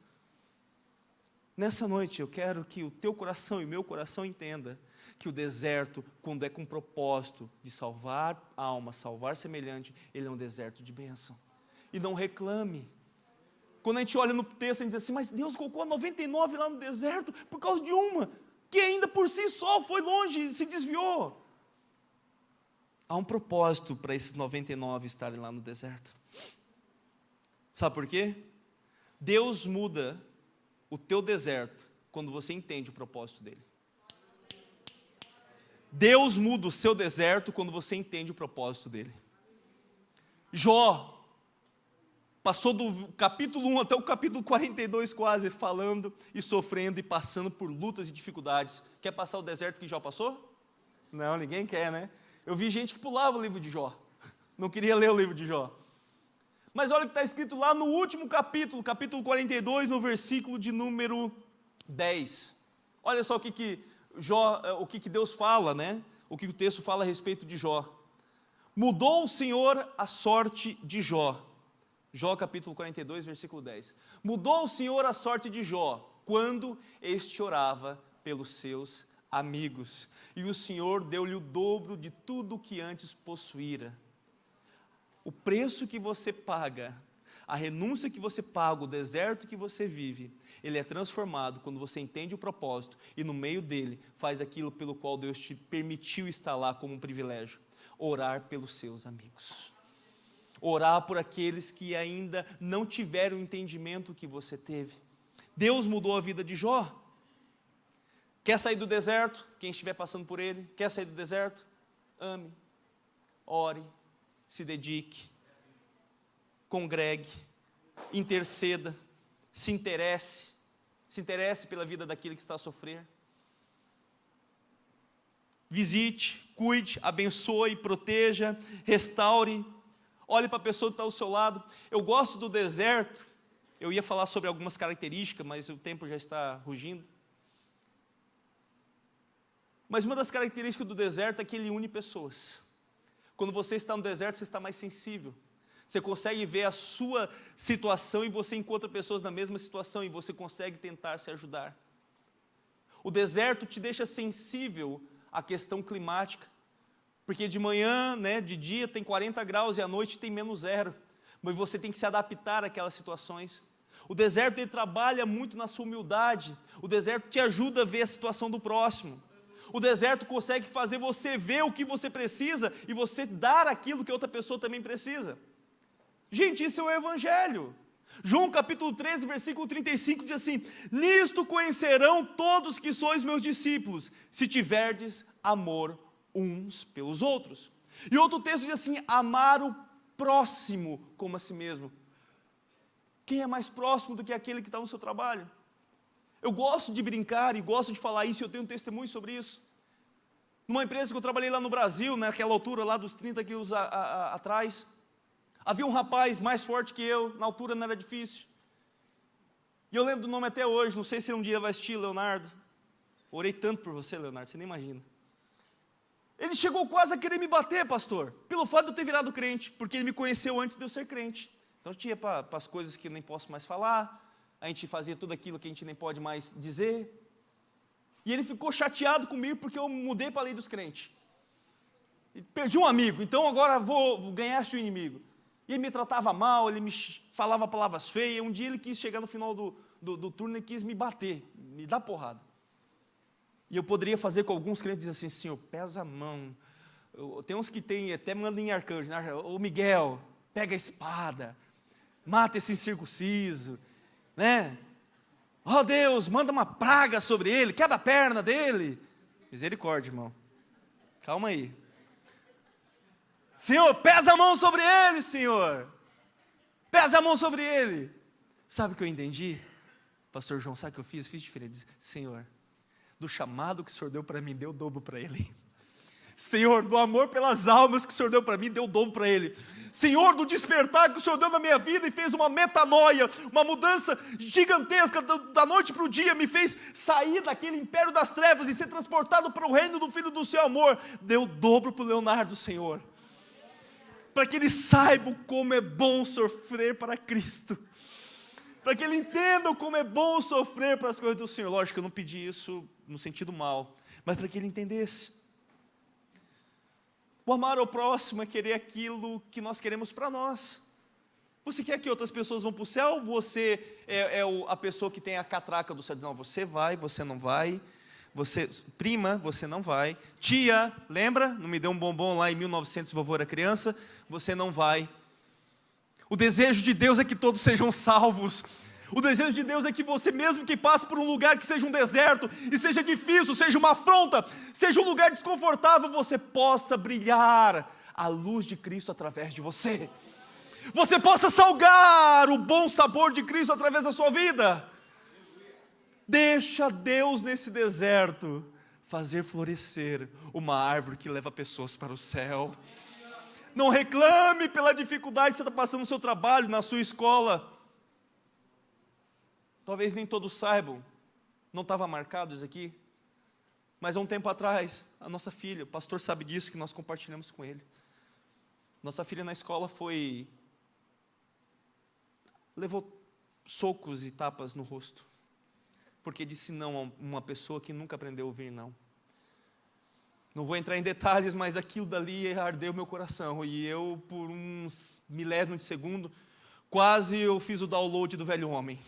Nessa noite eu quero que o teu coração e o meu coração entenda que o deserto, quando é com propósito de salvar alma, salvar semelhante, ele é um deserto de bênção. E não reclame. Quando a gente olha no texto, a gente diz assim, mas Deus colocou 99 lá no deserto por causa de uma, que ainda por si só foi longe e se desviou. Há um propósito para esses 99 estarem lá no deserto. Sabe por quê? Deus muda o teu deserto quando você entende o propósito dele. Deus muda o seu deserto quando você entende o propósito dele. Jó passou do capítulo 1 até o capítulo 42 quase, falando e sofrendo e passando por lutas e dificuldades. Quer passar o deserto que Jó passou? Não, ninguém quer, né? Eu vi gente que pulava o livro de Jó, não queria ler o livro de Jó. Mas olha o que está escrito lá no último capítulo, capítulo 42, no versículo de número 10. Olha só o que Deus fala, né? O que o texto fala a respeito de Jó. Mudou o Senhor a sorte de Jó. Jó capítulo 42, versículo 10. Mudou o Senhor a sorte de Jó, quando este orava pelos seus amigos. E o Senhor deu-lhe o dobro de tudo o que antes possuíra. O preço que você paga, a renúncia que você paga, o deserto que você vive, ele é transformado quando você entende o propósito e no meio dele faz aquilo pelo qual Deus te permitiu estar lá como um privilégio. Orar pelos seus amigos. Orar por aqueles que ainda não tiveram o entendimento que você teve. Deus mudou a vida de Jó. Quer sair do deserto? Quem estiver passando por ele, quer sair do deserto? Ame, ore, se dedique, congregue, interceda, se interesse pela vida daquele que está a sofrer. Visite, cuide, abençoe, proteja, restaure, olhe para a pessoa que está ao seu lado. Eu gosto do deserto, eu ia falar sobre algumas características, mas o tempo já está rugindo. Mas uma das características do deserto é que ele une pessoas. Quando você está no deserto, você está mais sensível. Você consegue ver a sua situação e você encontra pessoas na mesma situação e você consegue tentar se ajudar. O deserto te deixa sensível à questão climática, porque de manhã, né, de dia tem 40 graus e à noite tem -0, mas você tem que se adaptar àquelas situações. O deserto ele trabalha muito na sua humildade, o deserto te ajuda a ver a situação do próximo. O deserto consegue fazer você ver o que você precisa e você dar aquilo que outra pessoa também precisa. Gente, isso é o Evangelho. João capítulo 13, versículo 35 diz assim: nisto conhecerão todos que sois meus discípulos, se tiverdes amor uns pelos outros. E outro texto diz assim: amar o próximo como a si mesmo. Quem é mais próximo do que aquele que está no seu trabalho? Eu gosto de brincar e gosto de falar isso, eu tenho um testemunho sobre isso. Numa empresa que eu trabalhei lá no Brasil, naquela altura lá dos 30 quilos atrás, havia um rapaz mais forte que eu, na altura não era difícil. E eu lembro do nome até hoje, não sei se um dia vai assistir, Leonardo. Orei tanto por você, Leonardo, você nem imagina. Ele chegou quase a querer me bater, pastor, pelo fato de eu ter virado crente, porque ele me conheceu antes de eu ser crente. Então eu tinha para as coisas que eu nem posso mais falar, a gente fazia tudo aquilo que a gente nem pode mais dizer. E ele ficou chateado comigo porque eu mudei para a lei dos crentes. E perdi um amigo, então agora vou ganhar este inimigo. E ele me tratava mal, ele me falava palavras feias. Um dia ele quis chegar no final do turno e quis me bater, me dar porrada. E eu poderia fazer com alguns crentes, dizer assim: Senhor, pesa a mão. Tem uns que tem, até mandam em arcanjo, né? Ô Miguel, pega a espada, mata esse incircunciso, né? Ó Deus, manda uma praga sobre ele, quebra a perna dele. Misericórdia, irmão. Calma aí. Senhor, pesa a mão sobre ele, Senhor. Pesa a mão sobre ele. Sabe o que eu entendi? Pastor João, sabe o que eu fiz? Fiz diferente. Senhor, do chamado que o Senhor deu para mim, deu o dobro para ele. Senhor, do amor pelas almas que o Senhor deu para mim, deu o dobro para ele. Senhor, do despertar que o Senhor deu na minha vida e fez uma metanoia, uma mudança gigantesca da noite para o dia, me fez sair daquele império das trevas e ser transportado para o reino do Filho do seu amor. Deu o dobro para o Leonardo, Senhor, para que ele saiba como é bom sofrer para Cristo, para que ele entenda como é bom sofrer para as coisas do Senhor. Lógico que eu não pedi isso no sentido mal, mas para que ele entendesse. O amar ao próximo é querer aquilo que nós queremos para nós. Você quer que outras pessoas vão para o céu? Você é a pessoa que tem a catraca do céu? Não, você vai, você não vai. Você, prima, você não vai. Tia, lembra? Não me deu um bombom lá em 1900, vovô era criança? Você não vai. O desejo de Deus é que todos sejam salvos. O desejo de Deus é que você, mesmo que passe por um lugar que seja um deserto, e seja difícil, seja uma afronta, seja um lugar desconfortável, você possa brilhar a luz de Cristo através de você. Você possa salgar o bom sabor de Cristo através da sua vida. Deixa Deus nesse deserto fazer florescer uma árvore que leva pessoas para o céu. Não reclame pela dificuldade que você está passando no seu trabalho, na sua escola. Talvez nem todos saibam, não estava marcado isso aqui, mas há um tempo atrás, a nossa filha, o pastor sabe disso, que nós compartilhamos com ele. Nossa filha na escola levou socos e tapas no rosto, porque disse não a uma pessoa que nunca aprendeu a ouvir não. Não vou entrar em detalhes, mas aquilo dali ardeu meu coração, e eu, por uns milésimos de segundo, quase eu fiz o download do velho homem.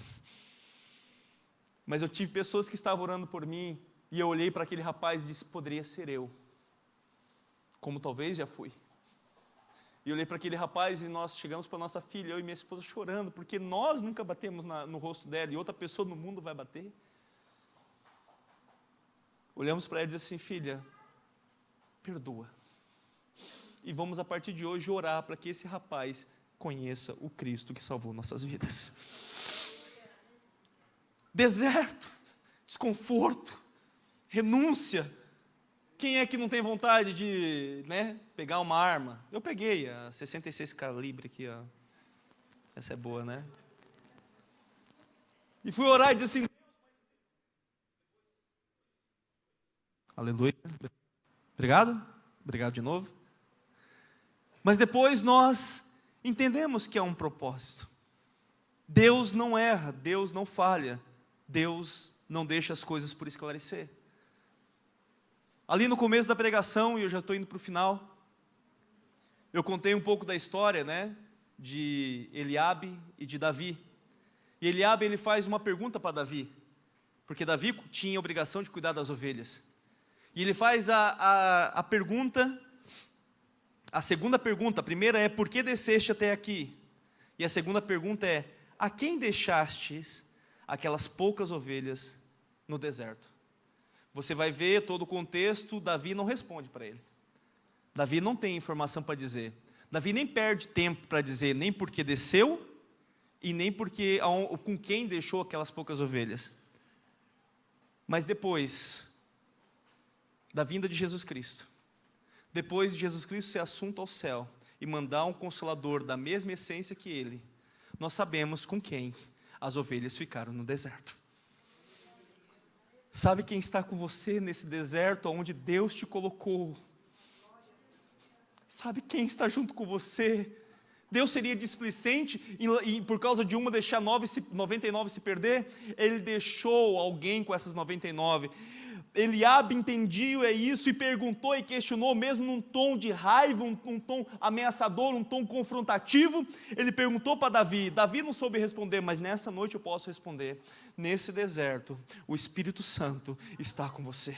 Mas eu tive pessoas que estavam orando por mim, e eu olhei para aquele rapaz e disse, poderia ser eu, como talvez já fui. E eu olhei para aquele rapaz e nós chegamos para nossa filha, eu e minha esposa chorando, porque nós nunca batemos no rosto dela, e outra pessoa no mundo vai bater. Olhamos para ela e disse assim, filha, perdoa. E vamos a partir de hoje orar para que esse rapaz conheça o Cristo que salvou nossas vidas. Deserto, desconforto, renúncia. Quem é que não tem vontade de, pegar uma arma? Eu peguei a 66 calibre aqui, ó. Essa é boa, né? E fui orar e disse assim, aleluia. Obrigado de novo. Mas depois nós entendemos que há um propósito. Deus não erra, Deus não falha, Deus não deixa as coisas por esclarecer. Ali no começo da pregação, e eu já estou indo para o final, eu contei um pouco da história, de Eliabe e de Davi. E Eliabe, ele faz uma pergunta para Davi, porque Davi tinha a obrigação de cuidar das ovelhas. E ele faz a pergunta, a segunda pergunta, a primeira é, por que desceste até aqui? E a segunda pergunta é, a quem deixastes aquelas poucas ovelhas no deserto? Você vai ver todo o contexto, Davi não responde para ele. Davi não tem informação para dizer. Davi nem perde tempo para dizer, nem porque desceu, e nem porque com quem deixou aquelas poucas ovelhas. Mas depois da vinda de Jesus Cristo, depois de Jesus Cristo ser assunto ao céu e mandar um consolador da mesma essência que ele, nós sabemos com quem as ovelhas ficaram no deserto. Sabe quem está com você nesse deserto onde Deus te colocou? Sabe quem está junto com você? Deus seria displicente e por causa de uma deixar 99 se perder? Ele deixou alguém com essas 99. Eliabe entendia isso e perguntou e questionou, mesmo num tom de raiva, um tom ameaçador, um tom confrontativo. Ele perguntou para Davi. Davi não soube responder, mas nessa noite eu posso responder. Nesse deserto, o Espírito Santo está com você.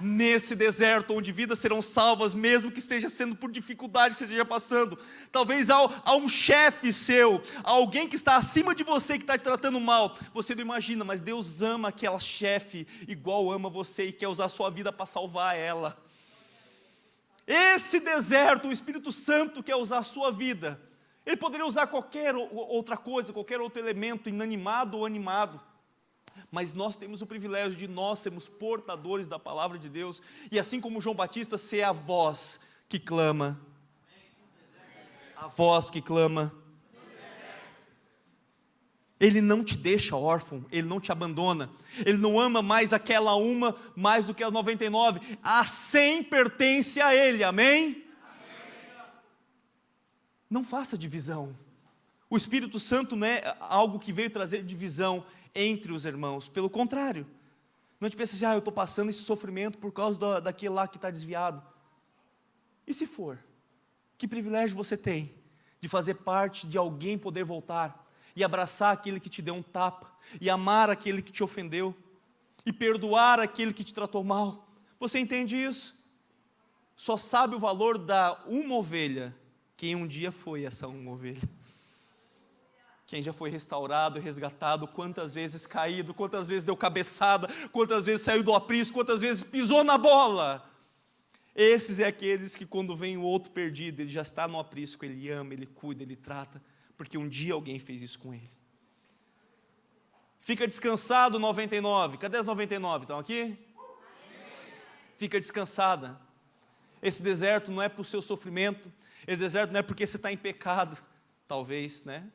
Nesse deserto, onde vidas serão salvas, mesmo que esteja sendo por dificuldade, que esteja passando. Talvez há um chefe seu, alguém que está acima de você, que está te tratando mal. Você não imagina, mas Deus ama aquela chefe, igual ama você, e quer usar a sua vida para salvar ela. Esse deserto, o Espírito Santo quer usar a sua vida. Ele poderia usar qualquer outra coisa, qualquer outro elemento, inanimado ou animado. Mas nós temos o privilégio de nós sermos portadores da palavra de Deus, e assim como João Batista, ser a voz que clama. A voz que clama. Ele não te deixa órfão, Ele não te abandona, Ele não ama mais aquela uma mais do que as 99, a 100 pertence a Ele, amém? Não faça divisão. O Espírito Santo não é algo que veio trazer divisão entre os irmãos, pelo contrário. Não te pensa assim, eu estou passando esse sofrimento por causa daquele lá que está desviado. E se for? Que privilégio você tem de fazer parte de alguém poder voltar e abraçar aquele que te deu um tapa, e amar aquele que te ofendeu, e perdoar aquele que te tratou mal. Você entende isso? Só sabe o valor da uma ovelha quem um dia foi essa uma ovelha. Quem já foi restaurado, resgatado, quantas vezes caído, quantas vezes deu cabeçada, quantas vezes saiu do aprisco, quantas vezes pisou na bola. Esses é aqueles que quando vem o outro perdido, ele já está no aprisco, ele ama, ele cuida, ele trata, porque um dia alguém fez isso com ele. Fica descansado 99, cadê as 99? Estão aqui? Fica descansada. Esse deserto não é para o seu sofrimento, esse deserto não é porque você está em pecado, talvez, né?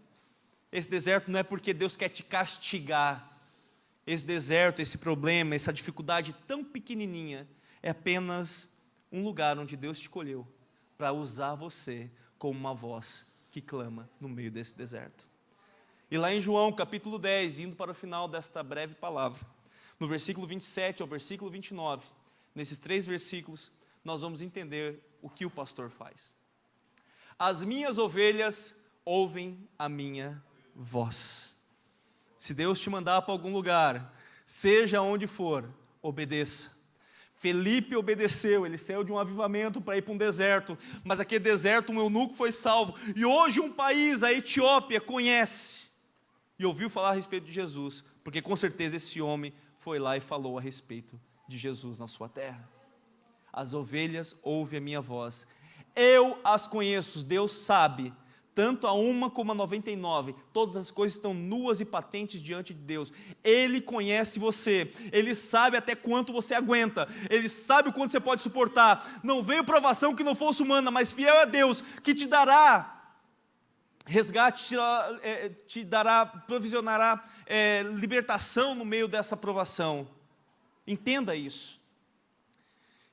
Esse deserto não é porque Deus quer te castigar. Esse deserto, esse problema, essa dificuldade tão pequenininha, é apenas um lugar onde Deus te escolheu para usar você como uma voz que clama no meio desse deserto. E lá em João, capítulo 10, indo para o final desta breve palavra, no versículo 27 ao versículo 29, nesses 3 versículos, nós vamos entender o que o pastor faz. As minhas ovelhas ouvem a minha voz. Se Deus te mandar para algum lugar, seja onde for, obedeça. Felipe obedeceu, ele saiu de um avivamento para ir para um deserto, mas aquele deserto um eunuco foi salvo, e hoje um país, a Etiópia, conhece, e ouviu falar a respeito de Jesus, porque com certeza esse homem foi lá e falou a respeito de Jesus na sua terra. As ovelhas ouvem a minha voz, eu as conheço, Deus sabe, tanto a uma como a 99, todas as coisas estão nuas e patentes diante de Deus. Ele conhece você, Ele sabe até quanto você aguenta, Ele sabe o quanto você pode suportar. Não veio provação que não fosse humana, mas fiel é Deus, que te dará resgate, te dará, provisionará libertação no meio dessa provação. Entenda isso.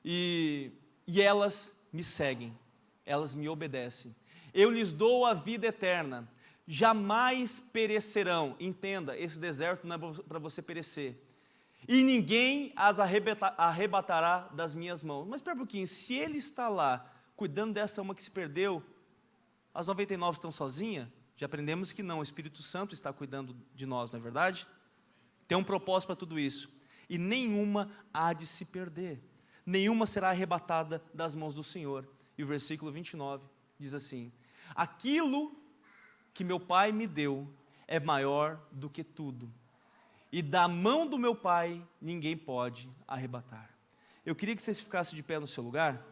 E elas me seguem, elas me obedecem. Eu lhes dou a vida eterna, jamais perecerão. Entenda, esse deserto não é para você perecer. E ninguém as arrebatará das minhas mãos. Mas espera um pouquinho, se Ele está lá, cuidando dessa uma que se perdeu, as 99 estão sozinhas? Já aprendemos que não, o Espírito Santo está cuidando de nós, não é verdade? Tem um propósito para tudo isso. E nenhuma há de se perder. Nenhuma será arrebatada das mãos do Senhor. E o versículo 29 diz assim: aquilo que meu Pai me deu é maior do que tudo, e da mão do meu Pai ninguém pode arrebatar. Eu queria que vocês ficassem de pé no seu lugar.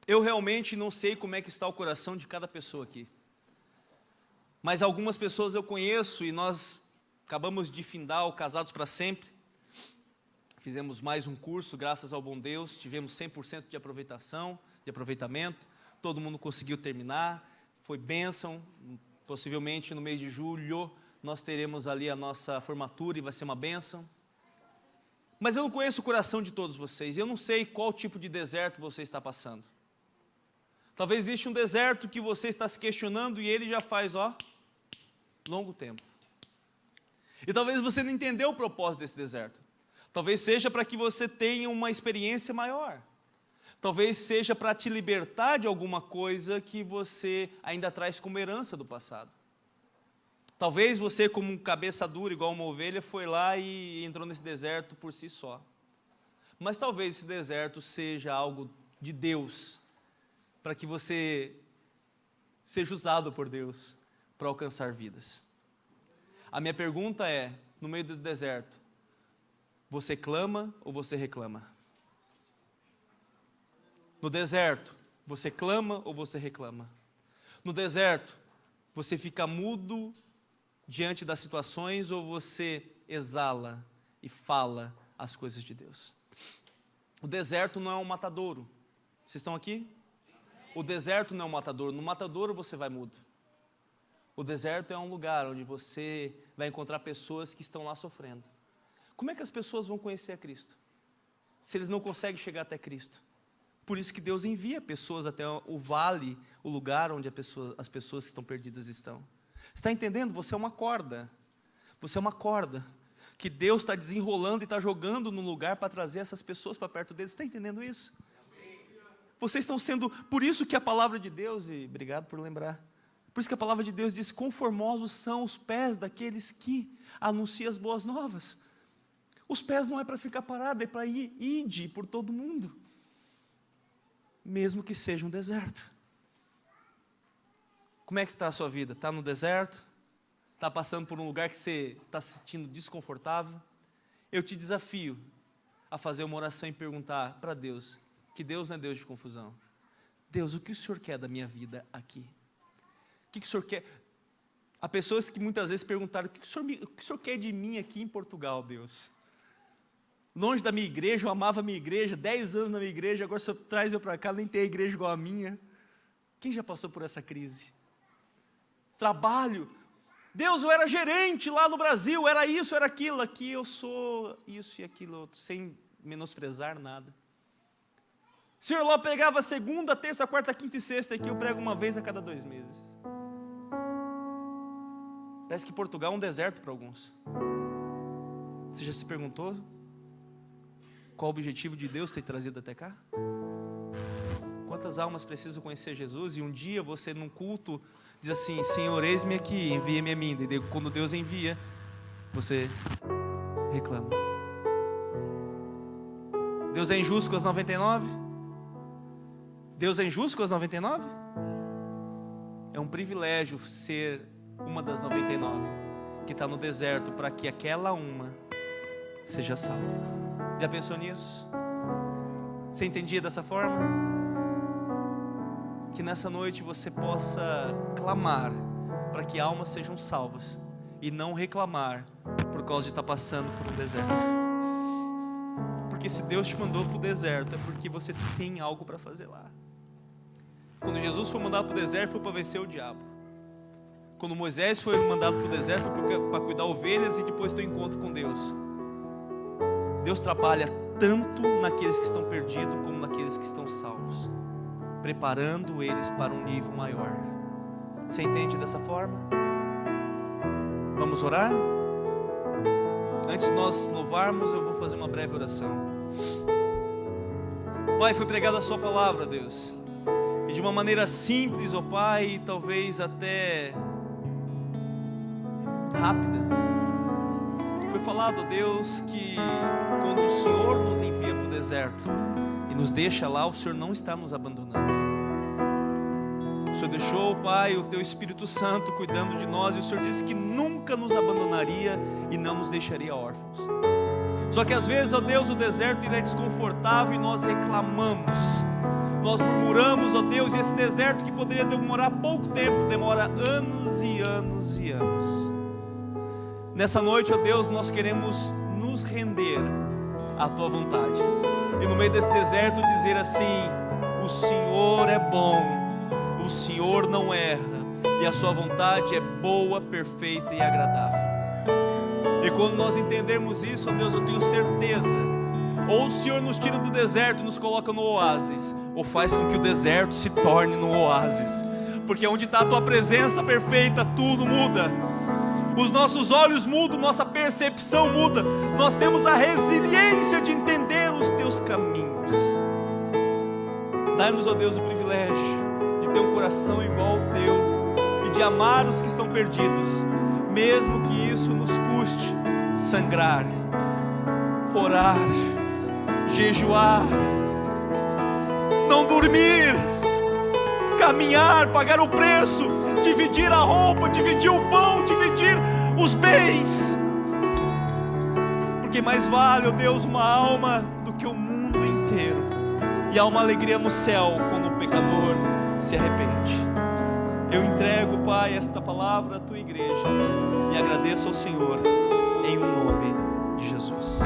Eu realmente não sei como é que está o coração de cada pessoa aqui, mas algumas pessoas eu conheço e nós acabamos de findar o Casados para Sempre. Fizemos mais um curso, graças ao bom Deus, tivemos 100% de aproveitamento, todo mundo conseguiu terminar, foi bênção. Possivelmente no mês de julho nós teremos ali a nossa formatura e vai ser uma bênção. Mas eu não conheço o coração de todos vocês, eu não sei qual tipo de deserto você está passando. Talvez exista um deserto que você está se questionando e ele já faz, longo tempo. E talvez você não entendeu o propósito desse deserto. Talvez seja para que você tenha uma experiência maior. Talvez seja para te libertar de alguma coisa que você ainda traz como herança do passado. Talvez você, como um cabeça dura, igual uma ovelha, foi lá e entrou nesse deserto por si só. Mas talvez esse deserto seja algo de Deus, para que você seja usado por Deus para alcançar vidas. A minha pergunta é, no meio do deserto, você clama ou você reclama? No deserto, você clama ou você reclama? No deserto, você fica mudo diante das situações ou você exala e fala as coisas de Deus? O deserto não é um matadouro. Vocês estão aqui? O deserto não é um matadouro. No matadouro você vai mudo. O deserto é um lugar onde você vai encontrar pessoas que estão lá sofrendo. Como é que as pessoas vão conhecer a Cristo, se eles não conseguem chegar até Cristo? Por isso que Deus envia pessoas até o vale, o lugar onde as pessoas que estão perdidas estão. Você está entendendo? Você é uma corda. Você é uma corda que Deus está desenrolando e está jogando no lugar para trazer essas pessoas para perto dele. Você está entendendo isso? Vocês estão sendo... Por isso que a palavra de Deus, e obrigado por lembrar, por isso que a palavra de Deus diz: conformosos são os pés daqueles que anunciam as boas novas. Os pés não é para ficar parado, é para ir por todo mundo, mesmo que seja um deserto. Como é que está a sua vida? Está no deserto? Está passando por um lugar que você está se sentindo desconfortável? Eu te desafio a fazer uma oração e perguntar para Deus, que Deus não é Deus de confusão. Deus, o que o Senhor quer da minha vida aqui? O que o Senhor quer? Há pessoas que muitas vezes perguntaram: o que o Senhor quer de mim aqui em Portugal, Deus? Longe da minha igreja, eu amava a minha igreja, 10 anos na minha igreja, agora o Senhor traz eu para cá, nem tem a igreja igual a minha. Quem já passou por essa crise? Trabalho. Deus, eu era gerente lá no Brasil, era isso, era aquilo. Aqui eu sou isso e aquilo outro, sem menosprezar nada. O Senhor lá pegava segunda, terça, quarta, quinta e sexta, aqui eu prego uma vez a cada 2 meses. Parece que Portugal é um deserto para alguns. Você já se perguntou qual o objetivo de Deus ter trazido até cá? Quantas almas precisam conhecer Jesus? E um dia você num culto diz assim: Senhor, eis-me aqui, envia-me a mim. E quando Deus envia, você reclama. Deus é injusto com as 99? Deus é injusto com as 99? É um privilégio ser uma das 99 que está no deserto para que aquela uma seja salva. Já pensou nisso? Você entendia dessa forma? Que nessa noite você possa clamar para que almas sejam salvas e não reclamar por causa de estar passando por um deserto. Porque se Deus te mandou para o deserto é porque você tem algo para fazer lá. Quando Jesus foi mandado para o deserto foi para vencer o diabo. Quando Moisés foi mandado para o deserto foi para cuidar ovelhas e depois ter um encontro com Deus. Deus trabalha tanto naqueles que estão perdidos como naqueles que estão salvos, preparando eles para um nível maior. Você entende dessa forma? Vamos orar? Antes de nós louvarmos, eu vou fazer uma breve oração. Pai, foi pregada a sua palavra, Deus, e de uma maneira simples, ó Pai, e talvez até rápida. Foi falado, Deus, que quando o Senhor nos envia para o deserto e nos deixa lá, o Senhor não está nos abandonando. O Senhor deixou, Pai, o Teu Espírito Santo cuidando de nós, e o Senhor disse que nunca nos abandonaria e não nos deixaria órfãos. Só que às vezes, ó Deus, o deserto ele é desconfortável e nós reclamamos, nós murmuramos, ó Deus, e esse deserto que poderia demorar pouco tempo, demora anos e anos e anos. Nessa noite, ó Deus, nós queremos nos render à Tua vontade, e no meio desse deserto dizer assim: o Senhor é bom, o Senhor não erra, e a Sua vontade é boa, perfeita e agradável. E quando nós entendermos isso, ó Deus, eu tenho certeza, ou o Senhor nos tira do deserto e nos coloca no oásis, ou faz com que o deserto se torne no oásis, porque onde está a Tua presença perfeita, tudo muda. Os nossos olhos mudam, nossa percepção muda, nós temos a resiliência de entender os Teus caminhos. Dai-nos, ó Deus, o privilégio de ter um coração igual ao Teu e de amar os que estão perdidos, mesmo que isso nos custe sangrar, orar, jejuar, não dormir, caminhar, pagar o preço, dividir a roupa, dividir o pão, dividir os bens, porque mais vale, ó Deus, uma alma do que o mundo inteiro, e há uma alegria no céu quando o pecador se arrepende. Eu entrego, Pai, esta palavra à Tua igreja e agradeço ao Senhor em o nome de Jesus.